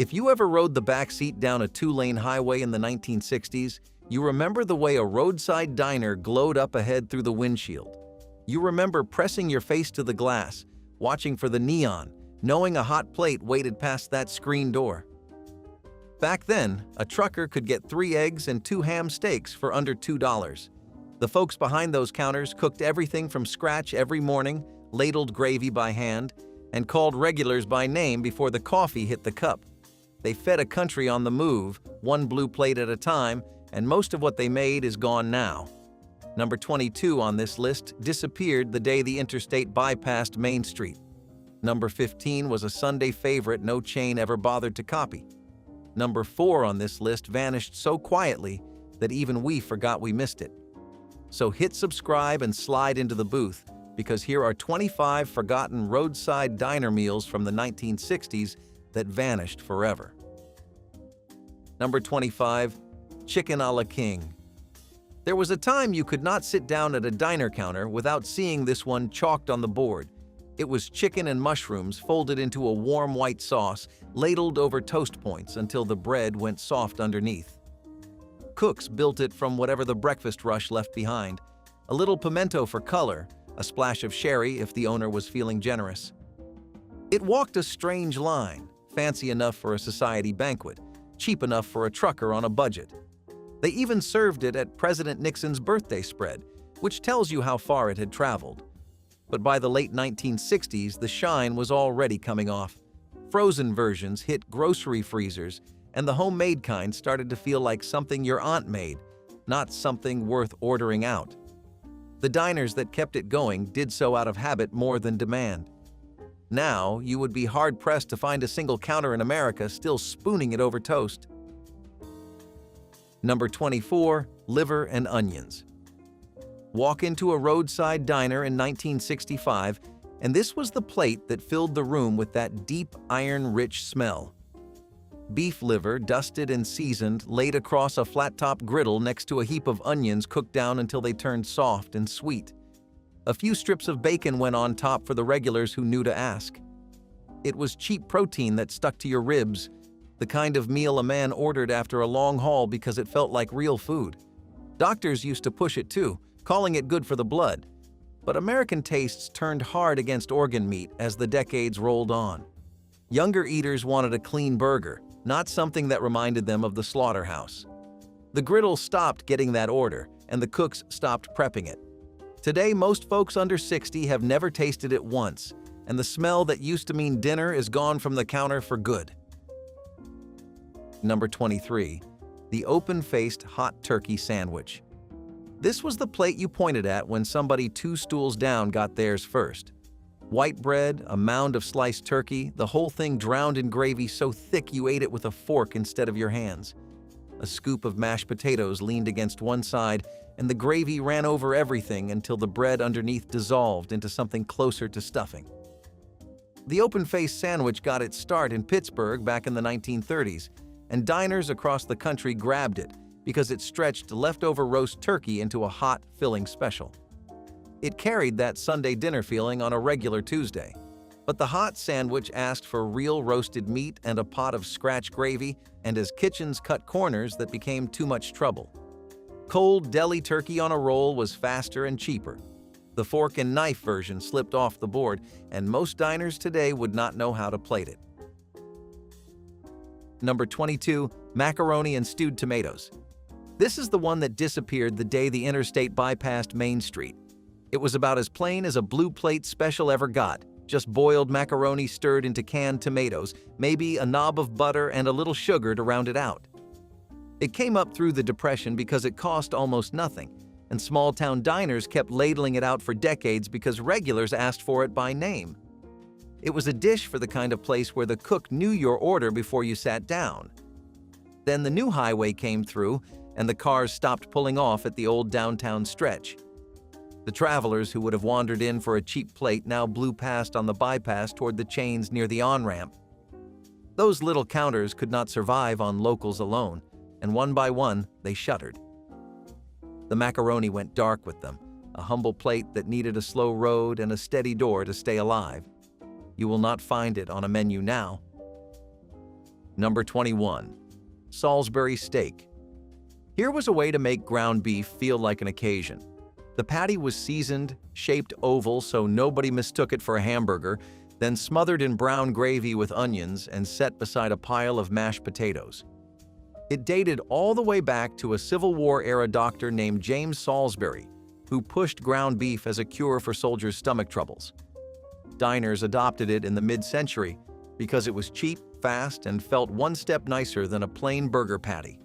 If you ever rode the back seat down a two-lane highway in the 1960s, you remember the way a roadside diner glowed up ahead through the windshield. You remember pressing your face to the glass, watching for the neon, knowing a hot plate waited past that screen door. Back then, a trucker could get 3 eggs and 2 ham steaks for under $2. The folks behind those counters cooked everything from scratch every morning, ladled gravy by hand, and called regulars by name before the coffee hit the cup. They fed a country on the move, one blue plate at a time, and most of what they made is gone now. Number 22 on this list disappeared the day the interstate bypassed Main Street. Number 15 was a Sunday favorite no chain ever bothered to copy. Number 4 on this list vanished so quietly that even we forgot we missed it. So hit subscribe and slide into the booth, because here are 25 forgotten roadside diner meals from the 1960s that vanished forever. Number 25, chicken a la king. There was a time you could not sit down at a diner counter without seeing this one chalked on the board. It was chicken and mushrooms folded into a warm white sauce, ladled over toast points until the bread went soft underneath. Cooks built it from whatever the breakfast rush left behind. A little pimento for color, a splash of sherry if the owner was feeling generous. It walked a strange line, fancy enough for a society banquet, cheap enough for a trucker on a budget. They even served it at President Nixon's birthday spread, which tells you how far it had traveled. But by the late 1960s, the shine was already coming off. Frozen versions hit grocery freezers, and the homemade kind started to feel like something your aunt made, not something worth ordering out. The diners that kept it going did so out of habit more than demand. Now, you would be hard-pressed to find a single counter in America still spooning it over toast. Number 24, liver and onions. Walk into a roadside diner in 1965, and this was the plate that filled the room with that deep, iron-rich smell. Beef liver, dusted and seasoned, laid across a flat-top griddle next to a heap of onions cooked down until they turned soft and sweet. A few strips of bacon went on top for the regulars who knew to ask. It was cheap protein that stuck to your ribs, the kind of meal a man ordered after a long haul because it felt like real food. Doctors used to push it too, calling it good for the blood. But American tastes turned hard against organ meat as the decades rolled on. Younger eaters wanted a clean burger, not something that reminded them of the slaughterhouse. The griddle stopped getting that order, and the cooks stopped prepping it. Today, most folks under 60 have never tasted it once, and the smell that used to mean dinner is gone from the counter for good. Number 23, the open-faced hot turkey sandwich. This was the plate you pointed at when somebody 2 stools down got theirs first. White bread, a mound of sliced turkey, the whole thing drowned in gravy so thick you ate it with a fork instead of your hands. A scoop of mashed potatoes leaned against one side, and the gravy ran over everything until the bread underneath dissolved into something closer to stuffing. The open-faced sandwich got its start in Pittsburgh back in the 1930s, and diners across the country grabbed it because it stretched leftover roast turkey into a hot, filling special. It carried that Sunday dinner feeling on a regular Tuesday. But the hot sandwich asked for real roasted meat and a pot of scratch gravy, and as kitchens cut corners, that became too much trouble. Cold deli turkey on a roll was faster and cheaper. The fork and knife version slipped off the board, and most diners today would not know how to plate it. Number 22, macaroni and stewed tomatoes. This is the one that disappeared the day the interstate bypassed Main Street. It was about as plain as a blue plate special ever got, just boiled macaroni stirred into canned tomatoes, maybe a knob of butter and a little sugar to round it out. It came up through the Depression because it cost almost nothing, and small-town diners kept ladling it out for decades because regulars asked for it by name. It was a dish for the kind of place where the cook knew your order before you sat down. Then the new highway came through, and the cars stopped pulling off at the old downtown stretch. The travelers who would have wandered in for a cheap plate now blew past on the bypass toward the chains near the on-ramp. Those little counters could not survive on locals alone, and one by one, they shuttered. The macaroni went dark with them, a humble plate that needed a slow road and a steady door to stay alive. You will not find it on a menu now. Number 21. Salisbury steak. Here was a way to make ground beef feel like an occasion. The patty was seasoned, shaped oval so nobody mistook it for a hamburger, then smothered in brown gravy with onions and set beside a pile of mashed potatoes. It dated all the way back to a Civil War-era doctor named James Salisbury, who pushed ground beef as a cure for soldiers' stomach troubles. Diners adopted it in the mid-century because it was cheap, fast, and felt one step nicer than a plain burger patty.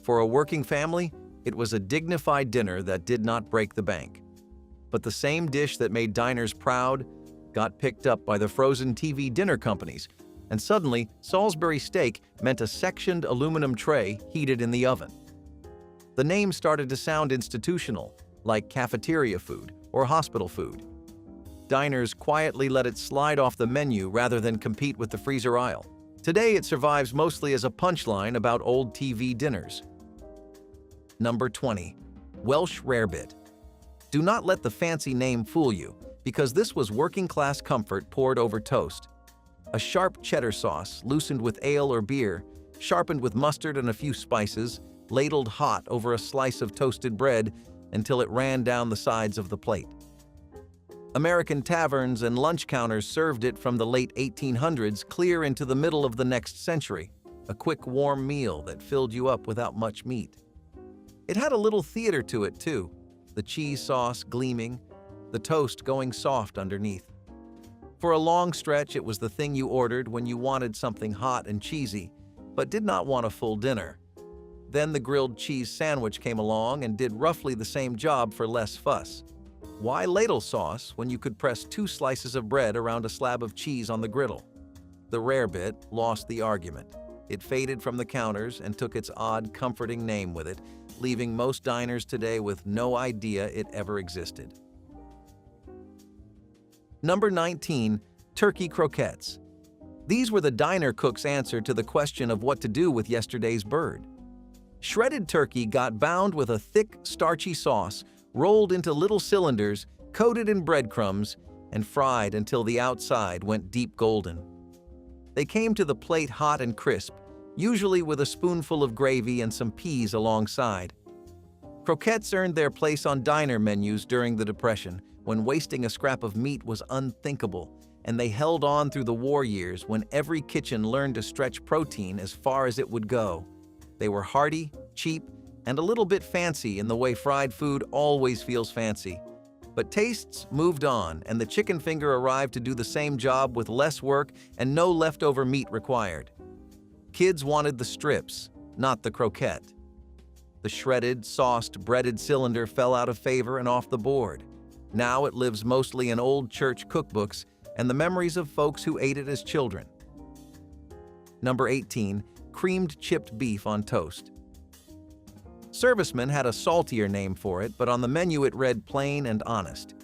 For a working family, it was a dignified dinner that did not break the bank. But the same dish that made diners proud got picked up by the frozen TV dinner companies, and suddenly Salisbury steak meant a sectioned aluminum tray heated in the oven. The name started to sound institutional, like cafeteria food or hospital food. Diners quietly let it slide off the menu rather than compete with the freezer aisle. Today, it survives mostly as a punchline about old TV dinners. Number 20. Welsh rarebit. Do not let the fancy name fool you, because this was working-class comfort poured over toast. A sharp cheddar sauce, loosened with ale or beer, sharpened with mustard and a few spices, ladled hot over a slice of toasted bread until it ran down the sides of the plate. American taverns and lunch counters served it from the late 1800s clear into the middle of the next century, a quick, warm meal that filled you up without much meat. It had a little theater to it, too, the cheese sauce gleaming, the toast going soft underneath. For a long stretch, it was the thing you ordered when you wanted something hot and cheesy, but did not want a full dinner. Then the grilled cheese sandwich came along and did roughly the same job for less fuss. Why ladle sauce when you could press 2 slices of bread around a slab of cheese on the griddle? The rarebit lost the argument. It faded from the counters and took its odd, comforting name with it, leaving most diners today with no idea it ever existed. Number 19. Turkey croquettes. These were the diner cook's answer to the question of what to do with yesterday's bird. Shredded turkey got bound with a thick, starchy sauce, rolled into little cylinders, coated in breadcrumbs, and fried until the outside went deep golden. They came to the plate hot and crisp, usually with a spoonful of gravy and some peas alongside. Croquettes earned their place on diner menus during the Depression, when wasting a scrap of meat was unthinkable, and they held on through the war years when every kitchen learned to stretch protein as far as it would go. They were hearty, cheap, and a little bit fancy in the way fried food always feels fancy. But tastes moved on, and the chicken finger arrived to do the same job with less work and no leftover meat required. Kids wanted the strips, not the croquette. The shredded, sauced, breaded cylinder fell out of favor and off the board. Now it lives mostly in old church cookbooks and the memories of folks who ate it as children. Number 18. Creamed chipped beef on toast. Servicemen had a saltier name for it, but on the menu it read plain and honest.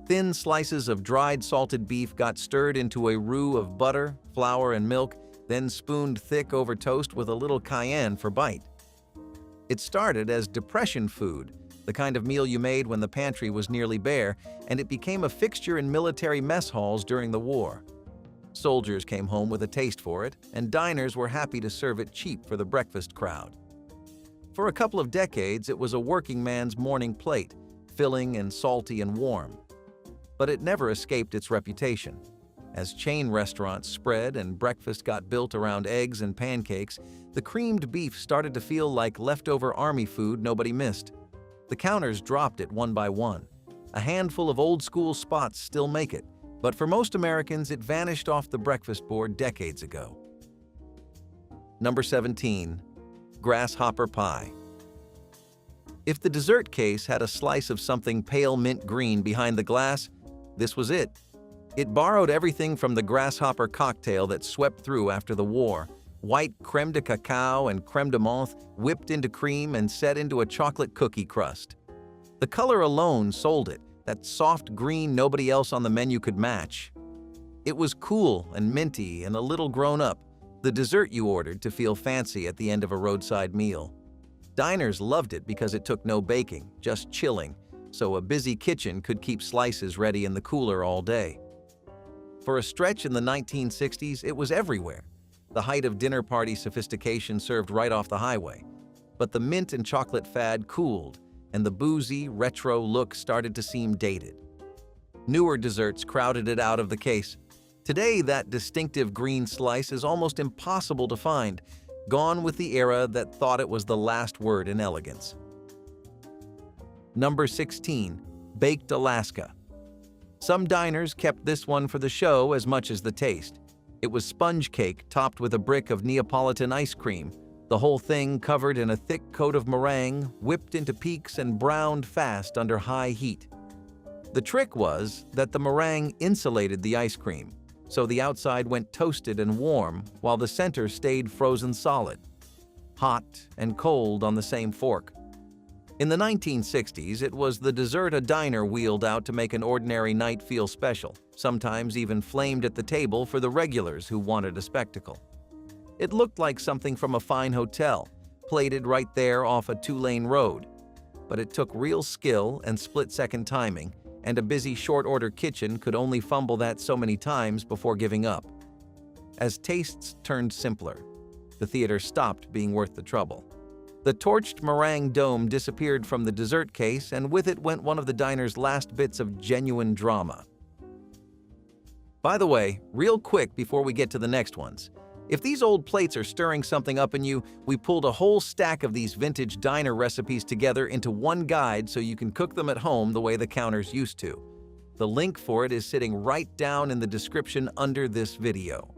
Thin slices of dried salted beef got stirred into a roux of butter, flour, and milk, then spooned thick over toast with a little cayenne for bite. It started as Depression food, the kind of meal you made when the pantry was nearly bare, and it became a fixture in military mess halls during the war. Soldiers came home with a taste for it, and diners were happy to serve it cheap for the breakfast crowd. For a couple of decades, it was a working man's morning plate, filling and salty and warm. But it never escaped its reputation. As chain restaurants spread and breakfast got built around eggs and pancakes, the creamed beef started to feel like leftover army food nobody missed. The counters dropped it one by one. A handful of old-school spots still make it, but for most Americans, it vanished off the breakfast board decades ago. Number 17. Grasshopper pie. If the dessert case had a slice of something pale mint green behind the glass, this was it. It borrowed everything from the grasshopper cocktail that swept through after the war. White creme de cacao and creme de menthe whipped into cream and set into a chocolate cookie crust. The color alone sold it, that soft green nobody else on the menu could match. It was cool and minty and a little grown up, the dessert you ordered to feel fancy at the end of a roadside meal. Diners loved it because it took no baking, just chilling, so a busy kitchen could keep slices ready in the cooler all day. For a stretch in the 1960s, it was everywhere. the height of dinner party sophistication served right off the highway. But the mint and chocolate fad cooled, and the boozy, retro look started to seem dated. Newer desserts crowded it out of the case. Today, that distinctive green slice is almost impossible to find, gone with the era that thought it was the last word in elegance. Number 16. Baked Alaska. Some diners kept this one for the show as much as the taste. It was sponge cake topped with a brick of Neapolitan ice cream, the whole thing covered in a thick coat of meringue, whipped into peaks and browned fast under high heat. The trick was that the meringue insulated the ice cream, so the outside went toasted and warm while the center stayed frozen solid, hot and cold on the same fork. In the 1960s, it was the dessert a diner wheeled out to make an ordinary night feel special, sometimes even flamed at the table for the regulars who wanted a spectacle. It looked like something from a fine hotel, plated right there off a two-lane road. But it took real skill and split-second timing, and a busy short-order kitchen could only fumble that so many times before giving up. As tastes turned simpler, the theater stopped being worth the trouble. The torched meringue dome disappeared from the dessert case, and with it went one of the diner's last bits of genuine drama. By the way, real quick before we get to the next ones, if these old plates are stirring something up in you, we pulled a whole stack of these vintage diner recipes together into one guide so you can cook them at home the way the counters used to. The link for it is sitting right down in the description under this video.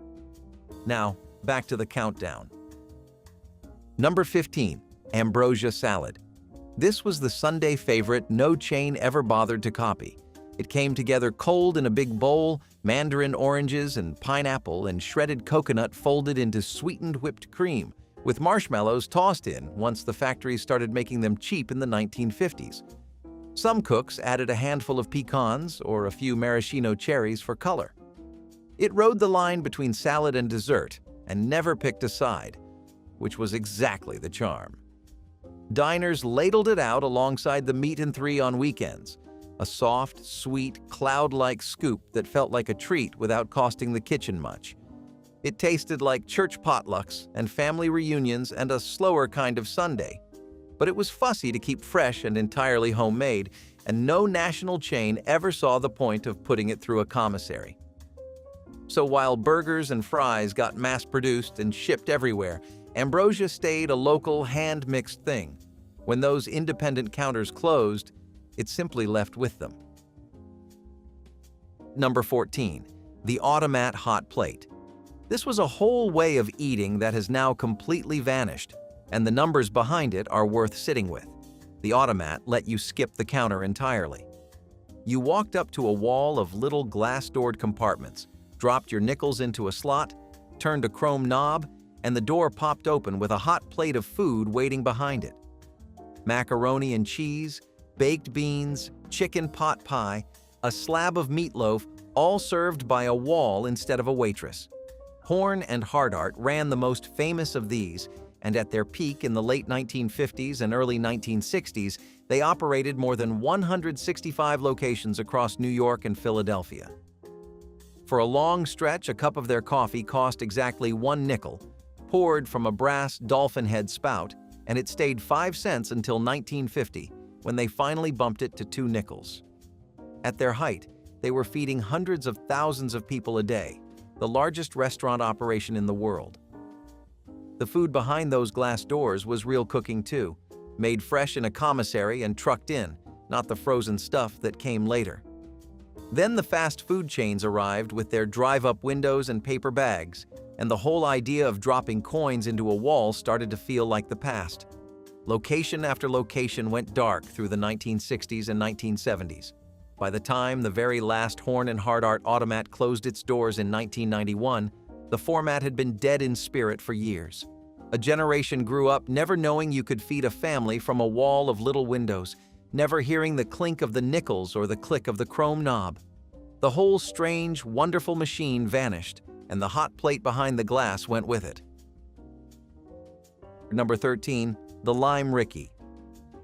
Now, back to the countdown. Number 15. Ambrosia salad. This was the Sunday favorite no chain ever bothered to copy. It came together cold in a big bowl, mandarin oranges and pineapple and shredded coconut folded into sweetened whipped cream, with marshmallows tossed in once the factories started making them cheap in the 1950s. Some cooks added a handful of pecans or a few maraschino cherries for color. It rode the line between salad and dessert and never picked a side, which was exactly the charm. Diners ladled it out alongside the meat and three on weekends, a soft, sweet, cloud-like scoop that felt like a treat without costing the kitchen much. It tasted like church potlucks and family reunions and a slower kind of Sunday. But it was fussy to keep fresh and entirely homemade, and no national chain ever saw the point of putting it through a commissary. So while burgers and fries got mass-produced and shipped everywhere, ambrosia stayed a local, hand-mixed thing. When those independent counters closed, it simply left with them. Number 14. The automat hot plate. This was a whole way of eating that has now completely vanished, and the numbers behind it are worth sitting with. The automat let you skip the counter entirely. You walked up to a wall of little glass-doored compartments, dropped your nickels into a slot, turned a chrome knob, and the door popped open with a hot plate of food waiting behind it. Macaroni and cheese, baked beans, chicken pot pie, a slab of meatloaf, all served by a wall instead of a waitress. Horn and Hardart ran the most famous of these, and at their peak in the late 1950s and early 1960s, they operated more than 165 locations across New York and Philadelphia. For a long stretch, a cup of their coffee cost exactly 1 nickel, poured from a brass dolphin head spout, and it stayed 5 cents until 1950, when they finally bumped it to 2 nickels. At their height, they were feeding hundreds of thousands of people a day, the largest restaurant operation in the world. The food behind those glass doors was real cooking too, made fresh in a commissary and trucked in, not the frozen stuff that came later. Then the fast food chains arrived with their drive-up windows and paper bags, and the whole idea of dropping coins into a wall started to feel like the past. Location after location went dark through the 1960s and 1970s. By the time the very last Horn and Hardart automat closed its doors in 1991, the format had been dead in spirit for years. A generation grew up never knowing you could feed a family from a wall of little windows, never hearing the clink of the nickels or the click of the chrome knob. The whole strange, wonderful machine vanished, and the hot plate behind the glass went with it. Number 13. The Lime Ricky.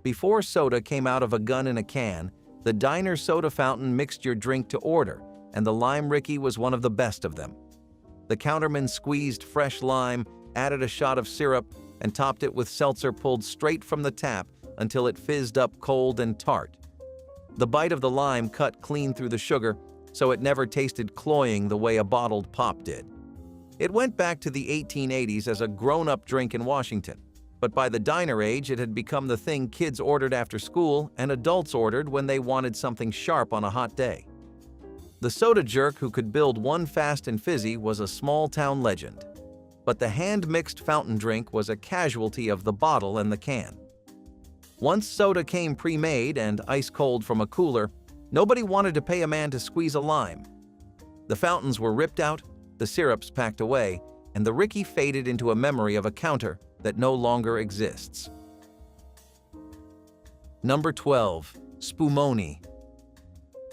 Before soda came out of a gun in a can, the diner soda fountain mixed your drink to order, and the Lime Ricky was one of the best of them. The counterman squeezed fresh lime, added a shot of syrup, and topped it with seltzer pulled straight from the tap until it fizzed up cold and tart. The bite of the lime cut clean through the sugar, so it never tasted cloying the way a bottled pop did. It went back to the 1880s as a grown-up drink in Washington, but by the diner age it had become the thing kids ordered after school and adults ordered when they wanted something sharp on a hot day. The soda jerk who could build one fast and fizzy was a small-town legend, but the hand-mixed fountain drink was a casualty of the bottle and the can. Once soda came pre-made and ice-cold from a cooler, nobody wanted to pay a man to squeeze a lime. The fountains were ripped out, the syrups packed away, and the Ricky faded into a memory of a counter that no longer exists. Number 12. Spumoni.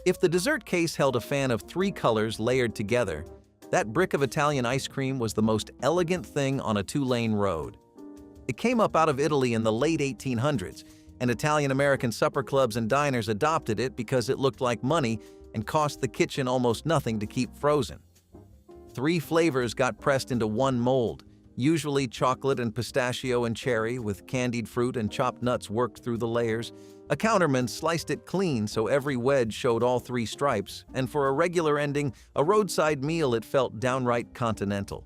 If the dessert case held a fan of 3 colors layered together, that brick of Italian ice cream was the most elegant thing on a 2-lane road. It came up out of Italy in the late 1800s, and Italian-American supper clubs and diners adopted it because it looked like money and cost the kitchen almost nothing to keep frozen. 3 flavors got pressed into one mold, usually chocolate and pistachio and cherry, with candied fruit and chopped nuts worked through the layers. A counterman sliced it clean so every wedge showed all 3 stripes, and for a regular ending, a roadside meal, it felt downright continental.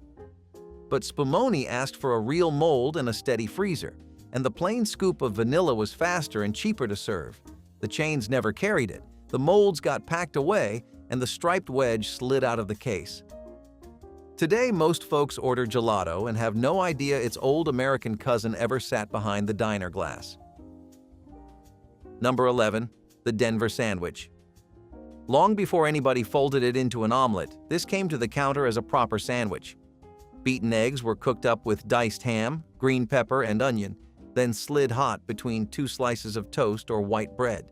But Spumoni asked for a real mold and a steady freezer, and the plain scoop of vanilla was faster and cheaper to serve. The chains never carried it, the molds got packed away, and the striped wedge slid out of the case. Today, most folks order gelato and have no idea its old American cousin ever sat behind the diner glass. Number 11. The Denver sandwich. Long before anybody folded it into an omelet, this came to the counter as a proper sandwich. Beaten eggs were cooked up with diced ham, green pepper, and onion, then slid hot between 2 slices of toast or white bread.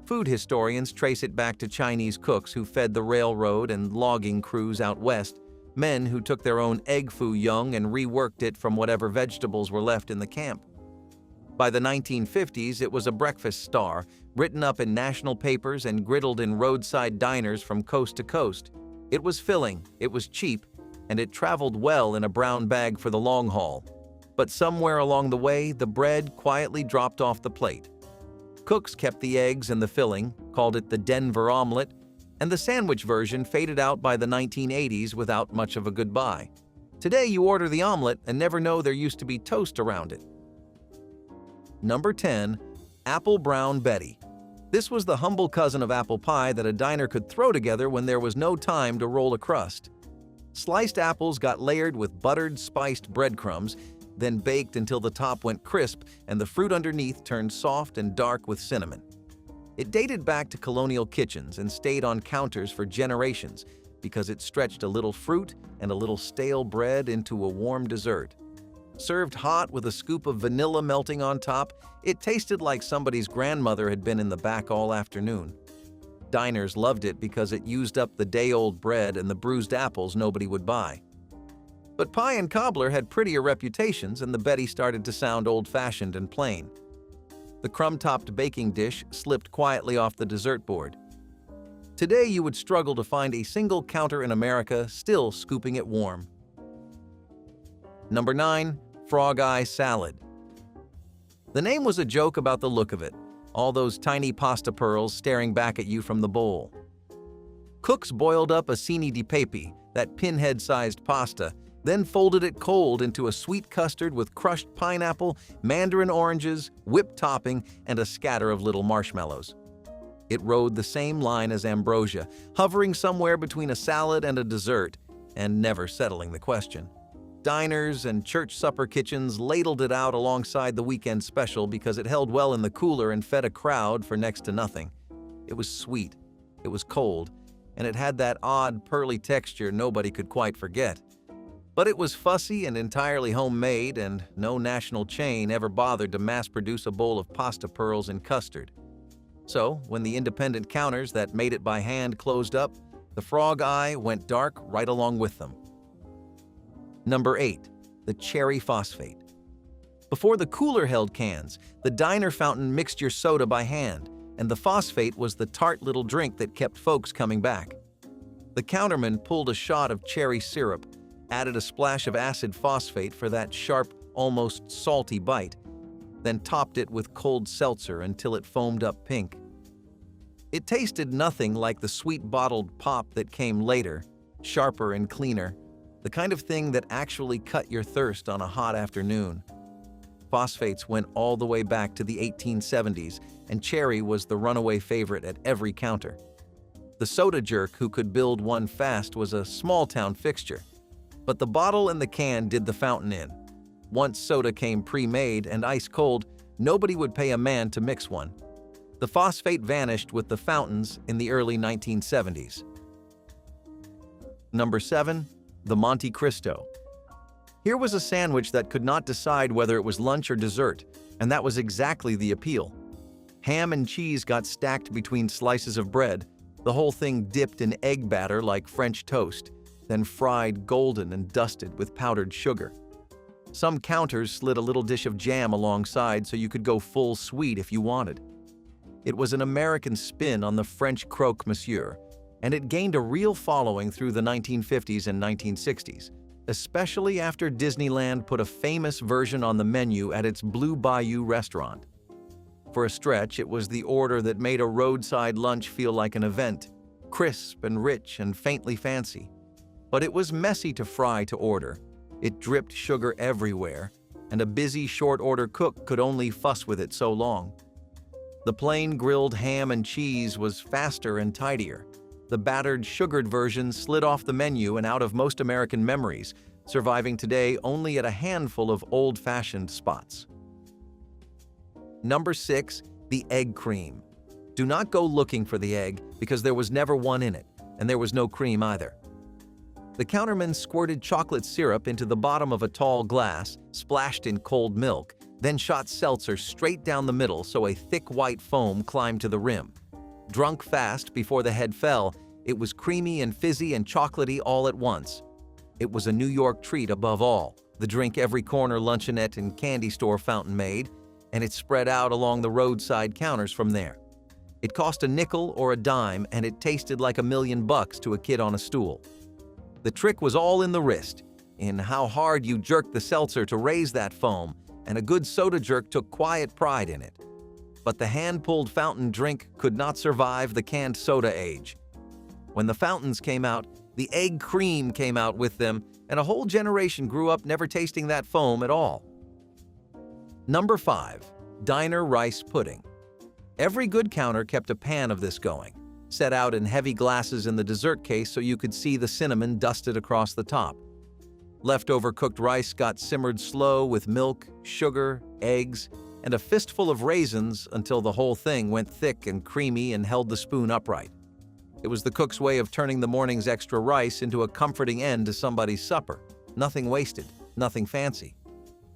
Food historians trace it back to Chinese cooks who fed the railroad and logging crews out west, men who took their own egg foo young and reworked it from whatever vegetables were left in the camp. By the 1950s, it was a breakfast star, written up in national papers and griddled in roadside diners from coast to coast. It was filling, it was cheap, and it traveled well in a brown bag for the long haul. But somewhere along the way, the bread quietly dropped off the plate. Cooks kept the eggs and the filling, called it the Denver omelet, and the sandwich version faded out by the 1980s without much of a goodbye. Today you order the omelet and never know there used to be toast around it. Number 10. Apple Brown Betty. This was the humble cousin of apple pie that a diner could throw together when there was no time to roll a crust. Sliced apples got layered with buttered, spiced breadcrumbs, then baked until the top went crisp and the fruit underneath turned soft and dark with cinnamon. It dated back to colonial kitchens and stayed on counters for generations because it stretched a little fruit and a little stale bread into a warm dessert. Served hot with a scoop of vanilla melting on top, it tasted like somebody's grandmother had been in the back all afternoon. Diners loved it because it used up the day-old bread and the bruised apples nobody would buy. But pie and cobbler had prettier reputations, and the Betty started to sound old-fashioned and plain. The crumb-topped baking dish slipped quietly off the dessert board. Today you would struggle to find a single counter in America still scooping it warm. Number 9. Frog Eye Salad. The name was a joke about the look of it, all those tiny pasta pearls staring back at you from the bowl. Cooks boiled up acini di pepe, that pinhead-sized pasta, then folded it cold into a sweet custard with crushed pineapple, mandarin oranges, whipped topping, and a scatter of little marshmallows. It rode the same line as ambrosia, hovering somewhere between a salad and a dessert, and never settling the question. Diners and church supper kitchens ladled it out alongside the weekend special because it held well in the cooler and fed a crowd for next to nothing. It was sweet, it was cold, and it had that odd, pearly texture nobody could quite forget. But it was fussy and entirely homemade, and no national chain ever bothered to mass-produce a bowl of pasta pearls and custard. So, when the independent counters that made it by hand closed up, the frog eye went dark right along with them. Number 8. The Cherry Phosphate. Before the cooler held cans, the diner fountain mixed your soda by hand, and the phosphate was the tart little drink that kept folks coming back. The counterman pulled a shot of cherry syrup, added a splash of acid phosphate for that sharp, almost salty bite, then topped it with cold seltzer until it foamed up pink. It tasted nothing like the sweet bottled pop that came later, sharper and cleaner, the kind of thing that actually cut your thirst on a hot afternoon. Phosphates went all the way back to the 1870s, and cherry was the runaway favorite at every counter. The soda jerk who could build one fast was a small-town fixture, but the bottle and the can did the fountain in. Once soda came pre-made and ice-cold, nobody would pay a man to mix one. The phosphate vanished with the fountains in the early 1970s. Number 7. The Monte Cristo. Here was a sandwich that could not decide whether it was lunch or dessert, and that was exactly the appeal. Ham and cheese got stacked between slices of bread, the whole thing dipped in egg batter like French toast, then fried golden and dusted with powdered sugar. Some counters slid a little dish of jam alongside so you could go full sweet if you wanted. It was an American spin on the French croque monsieur, and it gained a real following through the 1950s and 1960s, especially after Disneyland put a famous version on the menu at its Blue Bayou restaurant. For a stretch, it was the order that made a roadside lunch feel like an event, crisp and rich and faintly fancy. But it was messy to fry to order. It dripped sugar everywhere, and a busy short-order cook could only fuss with it so long. The plain grilled ham and cheese was faster and tidier. The battered, sugared version slid off the menu and out of most American memories, surviving today only at a handful of old-fashioned spots. Number 6. The egg cream. Do not go looking for the egg because there was never one in it, and there was no cream either. The counterman squirted chocolate syrup into the bottom of a tall glass, splashed in cold milk, then shot seltzer straight down the middle so a thick white foam climbed to the rim. Drunk fast before the head fell, it was creamy and fizzy and chocolatey all at once. It was a New York treat above all, the drink every corner luncheonette and candy store fountain made, and it spread out along the roadside counters from there. It cost a nickel or a dime, and it tasted like $1,000,000 to a kid on a stool. The trick was all in the wrist, in how hard you jerked the seltzer to raise that foam, and a good soda jerk took quiet pride in it. But the hand-pulled fountain drink could not survive the canned soda age. When the fountains came out, the egg cream came out with them, and a whole generation grew up never tasting that foam at all. Number 5. Diner rice pudding. Every good counter kept a pan of this going, set out in heavy glasses in the dessert case so you could see the cinnamon dusted across the top. Leftover cooked rice got simmered slow with milk, sugar, eggs, and a fistful of raisins until the whole thing went thick and creamy and held the spoon upright. It was the cook's way of turning the morning's extra rice into a comforting end to somebody's supper. Nothing wasted, nothing fancy.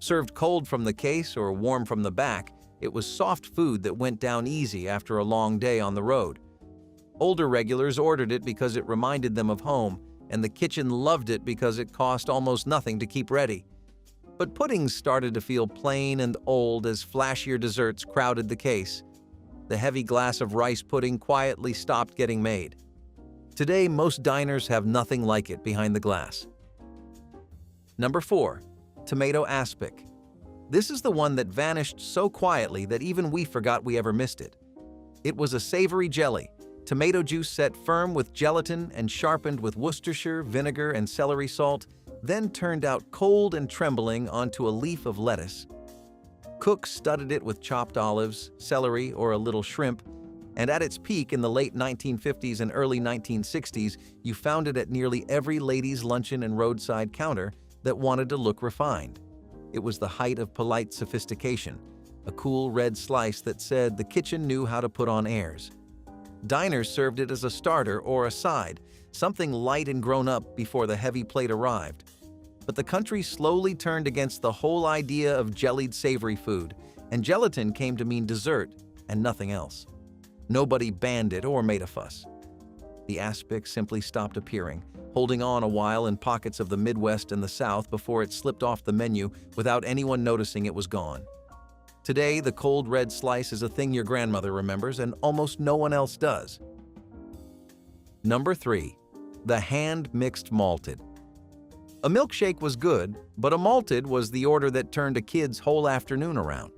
Served cold from the case or warm from the back, it was soft food that went down easy after a long day on the road. Older regulars ordered it because it reminded them of home, and the kitchen loved it because it cost almost nothing to keep ready. But puddings started to feel plain and old as flashier desserts crowded the case. The heavy glass of rice pudding quietly stopped getting made. Today, most diners have nothing like it behind the glass. Number 4. Tomato aspic. This is the one that vanished so quietly that even we forgot we ever missed it. It was a savory jelly, tomato juice set firm with gelatin and sharpened with Worcestershire, vinegar, and celery salt, then turned out cold and trembling onto a leaf of lettuce. Cooks studded it with chopped olives, celery, or a little shrimp, and at its peak in the late 1950s and early 1960s, you found it at nearly every ladies' luncheon and roadside counter that wanted to look refined. It was the height of polite sophistication, a cool red slice that said the kitchen knew how to put on airs. Diners served it as a starter or a side, something light and grown-up before the heavy plate arrived. But the country slowly turned against the whole idea of jellied savory food, and gelatin came to mean dessert and nothing else. Nobody banned it or made a fuss. The aspic simply stopped appearing, holding on a while in pockets of the Midwest and the South before it slipped off the menu without anyone noticing it was gone. Today, the cold red slice is a thing your grandmother remembers and almost no one else does. Number 3. the hand-mixed malted. A milkshake was good, but a malted was the order that turned a kid's whole afternoon around.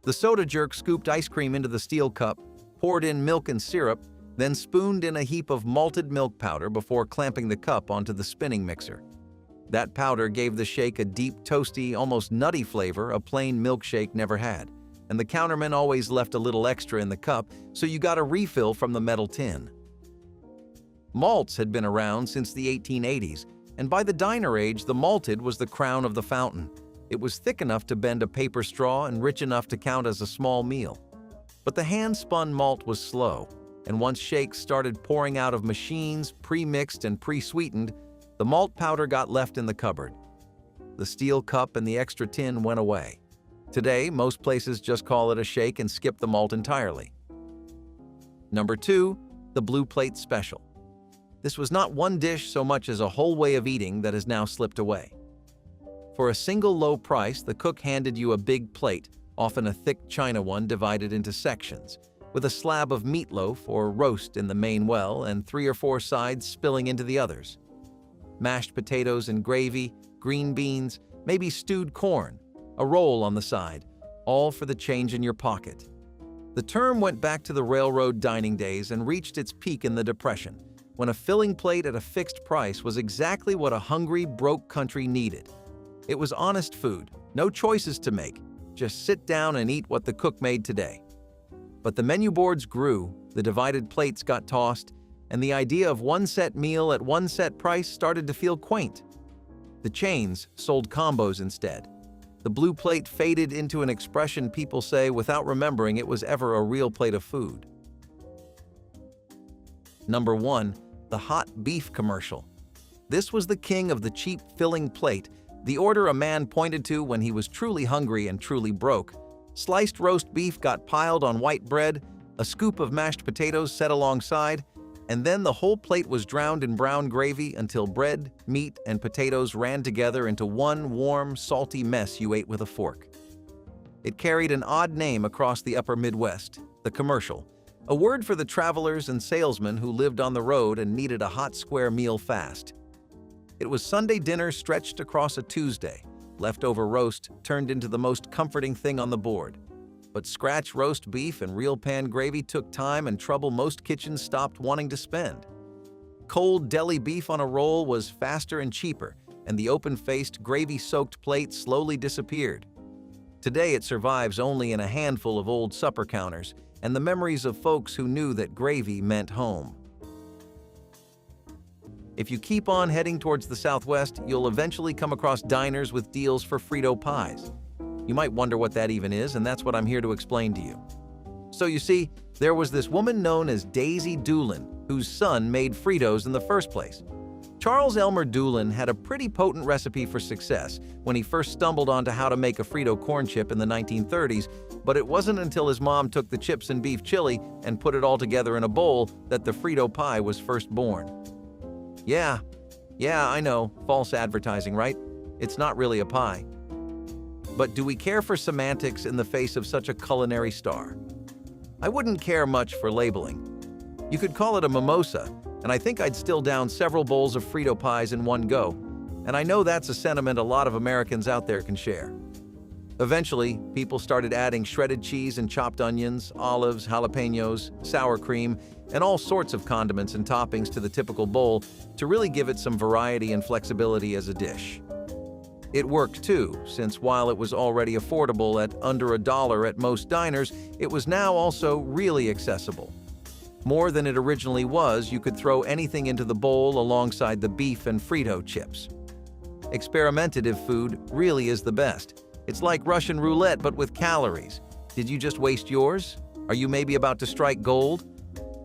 The soda jerk scooped ice cream into the steel cup, poured in milk and syrup, then spooned in a heap of malted milk powder before clamping the cup onto the spinning mixer. That powder gave the shake a deep, toasty, almost nutty flavor a plain milkshake never had, and the counterman always left a little extra in the cup, so you got a refill from the metal tin. Malts had been around since the 1880s, and by the diner age, the malted was the crown of the fountain. It was thick enough to bend a paper straw and rich enough to count as a small meal. But the hand-spun malt was slow, and once shakes started pouring out of machines, pre-mixed and pre-sweetened, the malt powder got left in the cupboard. The steel cup and the extra tin went away. Today, most places just call it a shake and skip the malt entirely. Number 2, the Blue Plate Special. This was not one dish so much as a whole way of eating that has now slipped away. For a single low price, the cook handed you a big plate, often a thick china one divided into sections, with a slab of meatloaf or roast in the main well and 3 or 4 sides spilling into the others. Mashed potatoes and gravy, green beans, maybe stewed corn, a roll on the side, all for the change in your pocket. The term went back to the railroad dining days and reached its peak in the Depression, when a filling plate at a fixed price was exactly what a hungry, broke country needed. It was honest food, no choices to make, just sit down and eat what the cook made today. But the menu boards grew, the divided plates got tossed, and the idea of one set meal at one set price started to feel quaint. The chains sold combos instead. The blue plate faded into an expression people say without remembering it was ever a real plate of food. Number 1, the hot beef commercial. This was the king of the cheap filling plate, the order a man pointed to when he was truly hungry and truly broke. Sliced roast beef got piled on white bread, a scoop of mashed potatoes set alongside, and then the whole plate was drowned in brown gravy until bread, meat, and potatoes ran together into one warm, salty mess you ate with a fork. It carried an odd name across the upper Midwest, the commercial, a word for the travelers and salesmen who lived on the road and needed a hot square meal fast. It was Sunday dinner stretched across a Tuesday, leftover roast turned into the most comforting thing on the board. But scratch roast beef and real pan gravy took time and trouble most kitchens stopped wanting to spend. Cold deli beef on a roll was faster and cheaper, and the open-faced, gravy-soaked plate slowly disappeared. Today it survives only in a handful of old supper counters and the memories of folks who knew that gravy meant home. If you keep on heading towards the Southwest, you'll eventually come across diners with deals for Frito pies. You might wonder what that even is, and that's what I'm here to explain to you. So you see, there was this woman known as Daisy Doolin, whose son made Fritos in the first place. Charles Elmer Doolin had a pretty potent recipe for success when he first stumbled onto how to make a Frito corn chip in the 1930s, but it wasn't until his mom took the chips and beef chili and put it all together in a bowl that the Frito pie was first born. Yeah, I know, false advertising, right? It's not really a pie. But do we care for semantics in the face of such a culinary star? I wouldn't care much for labeling. You could call it a mimosa, and I think I'd still down several bowls of Frito pies in one go, and I know that's a sentiment a lot of Americans out there can share. Eventually, people started adding shredded cheese and chopped onions, olives, jalapenos, sour cream, and all sorts of condiments and toppings to the typical bowl to really give it some variety and flexibility as a dish. It worked too, since while it was already affordable at under $1 at most diners, it was now also really accessible. More than it originally was, you could throw anything into the bowl alongside the beef and Frito chips. Experimentative food really is the best. It's like Russian roulette but with calories. Did you just waste yours? Are you maybe about to strike gold?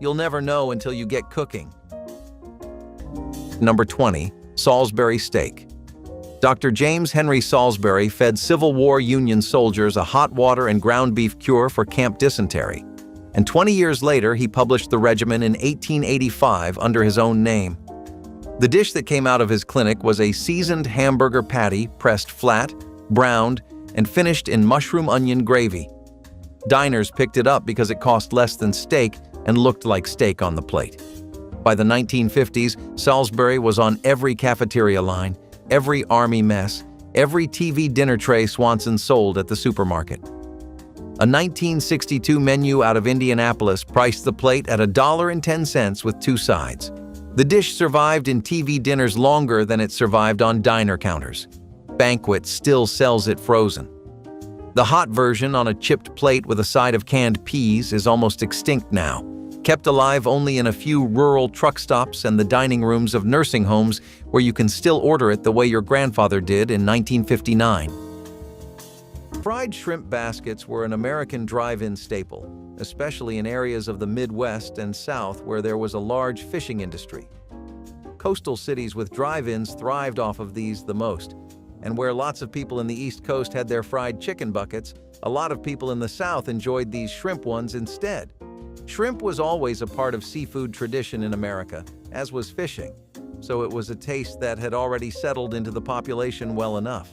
You'll never know until you get cooking. Number 20, Salisbury steak. Dr. James Henry Salisbury fed Civil War Union soldiers a hot water and ground beef cure for camp dysentery. And 20 years later, he published the regimen in 1885 under his own name. The dish that came out of his clinic was a seasoned hamburger patty pressed flat, browned, and finished in mushroom onion gravy. Diners picked it up because it cost less than steak and looked like steak on the plate. By the 1950s, Salisbury was on every cafeteria line, every army mess, every TV dinner tray Swanson sold at the supermarket. A 1962 menu out of Indianapolis priced the plate at $1.10 with 2 sides. The dish survived in TV dinners longer than it survived on diner counters. Banquet still sells it frozen. The hot version on a chipped plate with a side of canned peas is almost extinct now, kept alive only in a few rural truck stops and the dining rooms of nursing homes where you can still order it the way your grandfather did in 1959. Fried shrimp baskets were an American drive-in staple, especially in areas of the Midwest and South where there was a large fishing industry. Coastal cities with drive-ins thrived off of these the most, and where lots of people in the East Coast had their fried chicken buckets, a lot of people in the South enjoyed these shrimp ones instead. Shrimp was always a part of seafood tradition in America, as was fishing, so it was a taste that had already settled into the population well enough.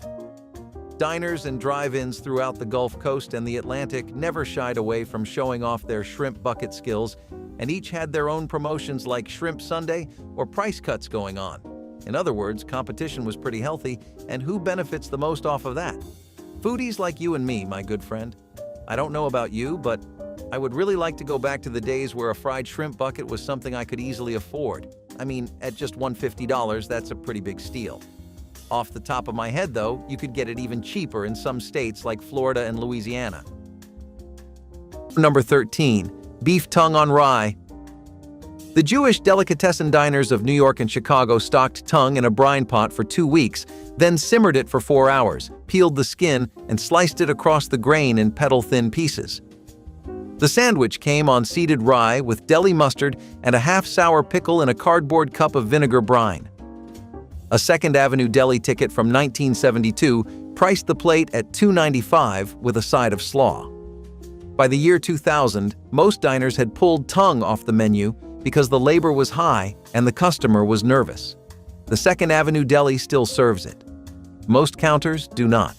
Diners and drive-ins throughout the Gulf Coast and the Atlantic never shied away from showing off their shrimp bucket skills, and each had their own promotions like Shrimp Sunday or price cuts going on. In other words, competition was pretty healthy, and who benefits the most off of that? Foodies like you and me, my good friend. I don't know about you, but I would really like to go back to the days where a fried shrimp bucket was something I could easily afford. I mean, at just $150, that's a pretty big steal. Off the top of my head, though, you could get it even cheaper in some states like Florida and Louisiana. Number 13. Beef tongue on rye. The Jewish delicatessen diners of New York and Chicago stocked tongue in a brine pot for 2 weeks, then simmered it for 4 hours, peeled the skin, and sliced it across the grain in petal-thin pieces. The sandwich came on seeded rye with deli mustard and a half-sour pickle in a cardboard cup of vinegar brine. A Second Avenue deli ticket from 1972 priced the plate at $2.95 with a side of slaw. By the year 2000, most diners had pulled tongue off the menu because the labor was high and the customer was nervous. The Second Avenue deli still serves it. Most counters do not.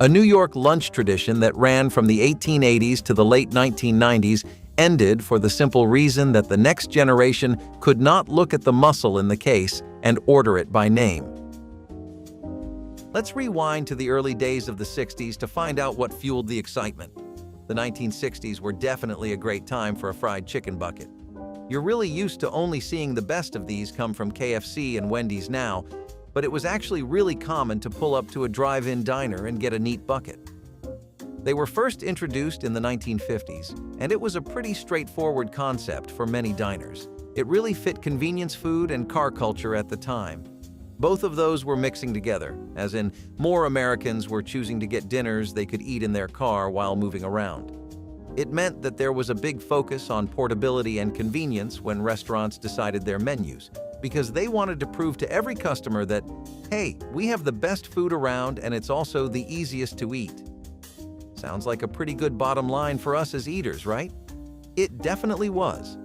A New York lunch tradition that ran from the 1880s to the late 1990s ended for the simple reason that the next generation could not look at the muscle in the case and order it by name. Let's rewind to the early days of the 60s to find out what fueled the excitement. The 1960s were definitely a great time for a fried chicken bucket. You're really used to only seeing the best of these come from KFC and Wendy's now, but it was actually really common to pull up to a drive-in diner and get a neat bucket. They were first introduced in the 1950s, and it was a pretty straightforward concept for many diners. It really fit convenience food and car culture at the time. Both of those were mixing together, as in more Americans were choosing to get dinners they could eat in their car while moving around. It meant that there was a big focus on portability and convenience when restaurants decided their menus, because they wanted to prove to every customer that, hey, we have the best food around and it's also the easiest to eat. Sounds like a pretty good bottom line for us as eaters, right? It definitely was.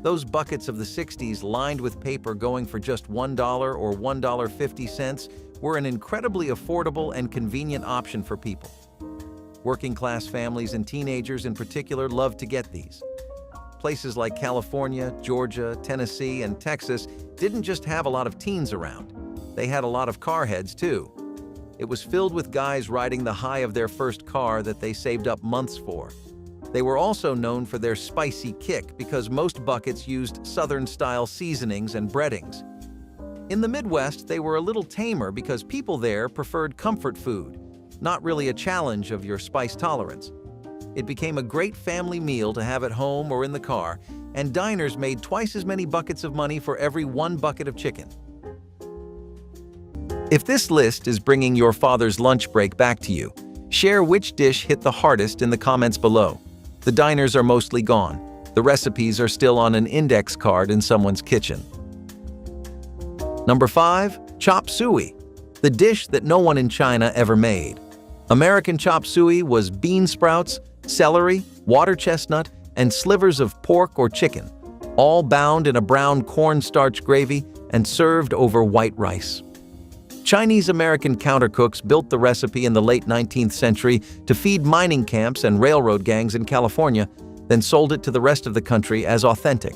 Those buckets of the 60s lined with paper going for just $1 or $1.50 were an incredibly affordable and convenient option for people. Working-class families and teenagers in particular loved to get these. Places like California, Georgia, Tennessee, and Texas didn't just have a lot of teens around. They had a lot of car heads, too. It was filled with guys riding the high of their first car that they saved up months for. They were also known for their spicy kick because most buckets used Southern-style seasonings and breadings. In the Midwest, they were a little tamer because people there preferred comfort food, not really a challenge of your spice tolerance. It became a great family meal to have at home or in the car, and diners made twice as many buckets of money for every 1 bucket of chicken. If this list is bringing your father's lunch break back to you, share which dish hit the hardest in the comments below. The diners are mostly gone. The recipes are still on an index card in someone's kitchen. Number 5. Chop suey, the dish that no one in China ever made. American chop suey was bean sprouts, celery, water chestnut, and slivers of pork or chicken, all bound in a brown cornstarch gravy and served over white rice. Chinese-American countercooks built the recipe in the late 19th century to feed mining camps and railroad gangs in California, then sold it to the rest of the country as authentic.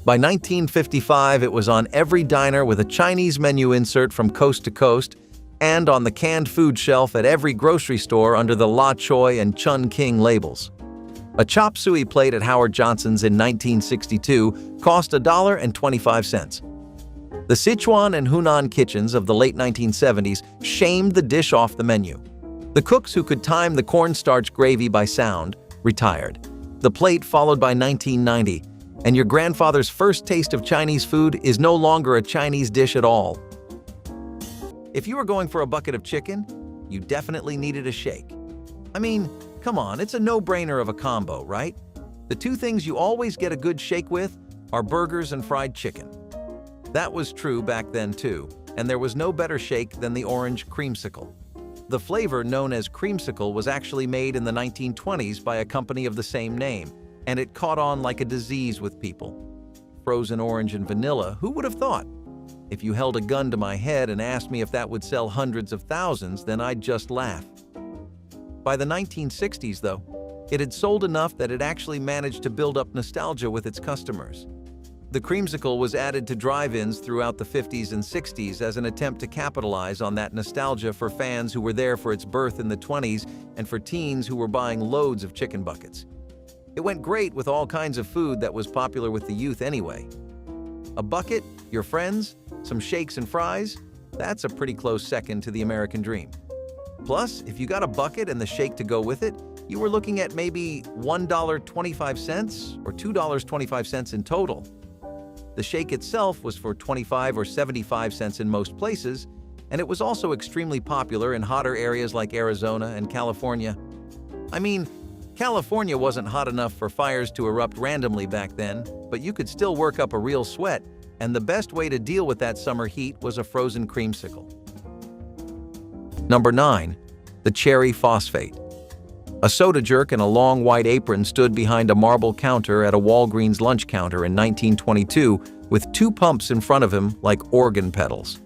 By 1955, it was on every diner with a Chinese menu insert from coast to coast and on the canned food shelf at every grocery store under the La Choy and Chun King labels. A chop suey plate at Howard Johnson's in 1962 cost $1.25. The Sichuan and Hunan kitchens of the late 1970s shamed the dish off the menu. The cooks who could time the cornstarch gravy by sound retired. The plate followed by 1990, and your grandfather's first taste of Chinese food is no longer a Chinese dish at all. If you were going for a bucket of chicken, you definitely needed a shake. I mean, come on, it's a no-brainer of a combo, right? The two things you always get a good shake with are burgers and fried chicken. That was true back then too, and there was no better shake than the orange creamsicle. The flavor known as creamsicle was actually made in the 1920s by a company of the same name, and it caught on like a disease with people. Frozen orange and vanilla, who would have thought? If you held a gun to my head and asked me if that would sell hundreds of thousands, then I'd just laugh. By the 1960s, though, it had sold enough that it actually managed to build up nostalgia with its customers. The creamsicle was added to drive-ins throughout the 50s and 60s as an attempt to capitalize on that nostalgia for fans who were there for its birth in the 20s and for teens who were buying loads of chicken buckets. It went great with all kinds of food that was popular with the youth anyway. A bucket, your friends, some shakes and fries, that's a pretty close second to the American dream. Plus, if you got a bucket and the shake to go with it, you were looking at maybe $1.25 or $2.25 in total. The shake itself was for 25 or 75 cents in most places, and it was also extremely popular in hotter areas like Arizona and California. I mean, California wasn't hot enough for fires to erupt randomly back then, but you could still work up a real sweat, and the best way to deal with that summer heat was a frozen creamsicle. Number 9. The cherry phosphate. A soda jerk in a long white apron stood behind a marble counter at a Walgreens lunch counter in 1922 with two pumps in front of him like organ pedals.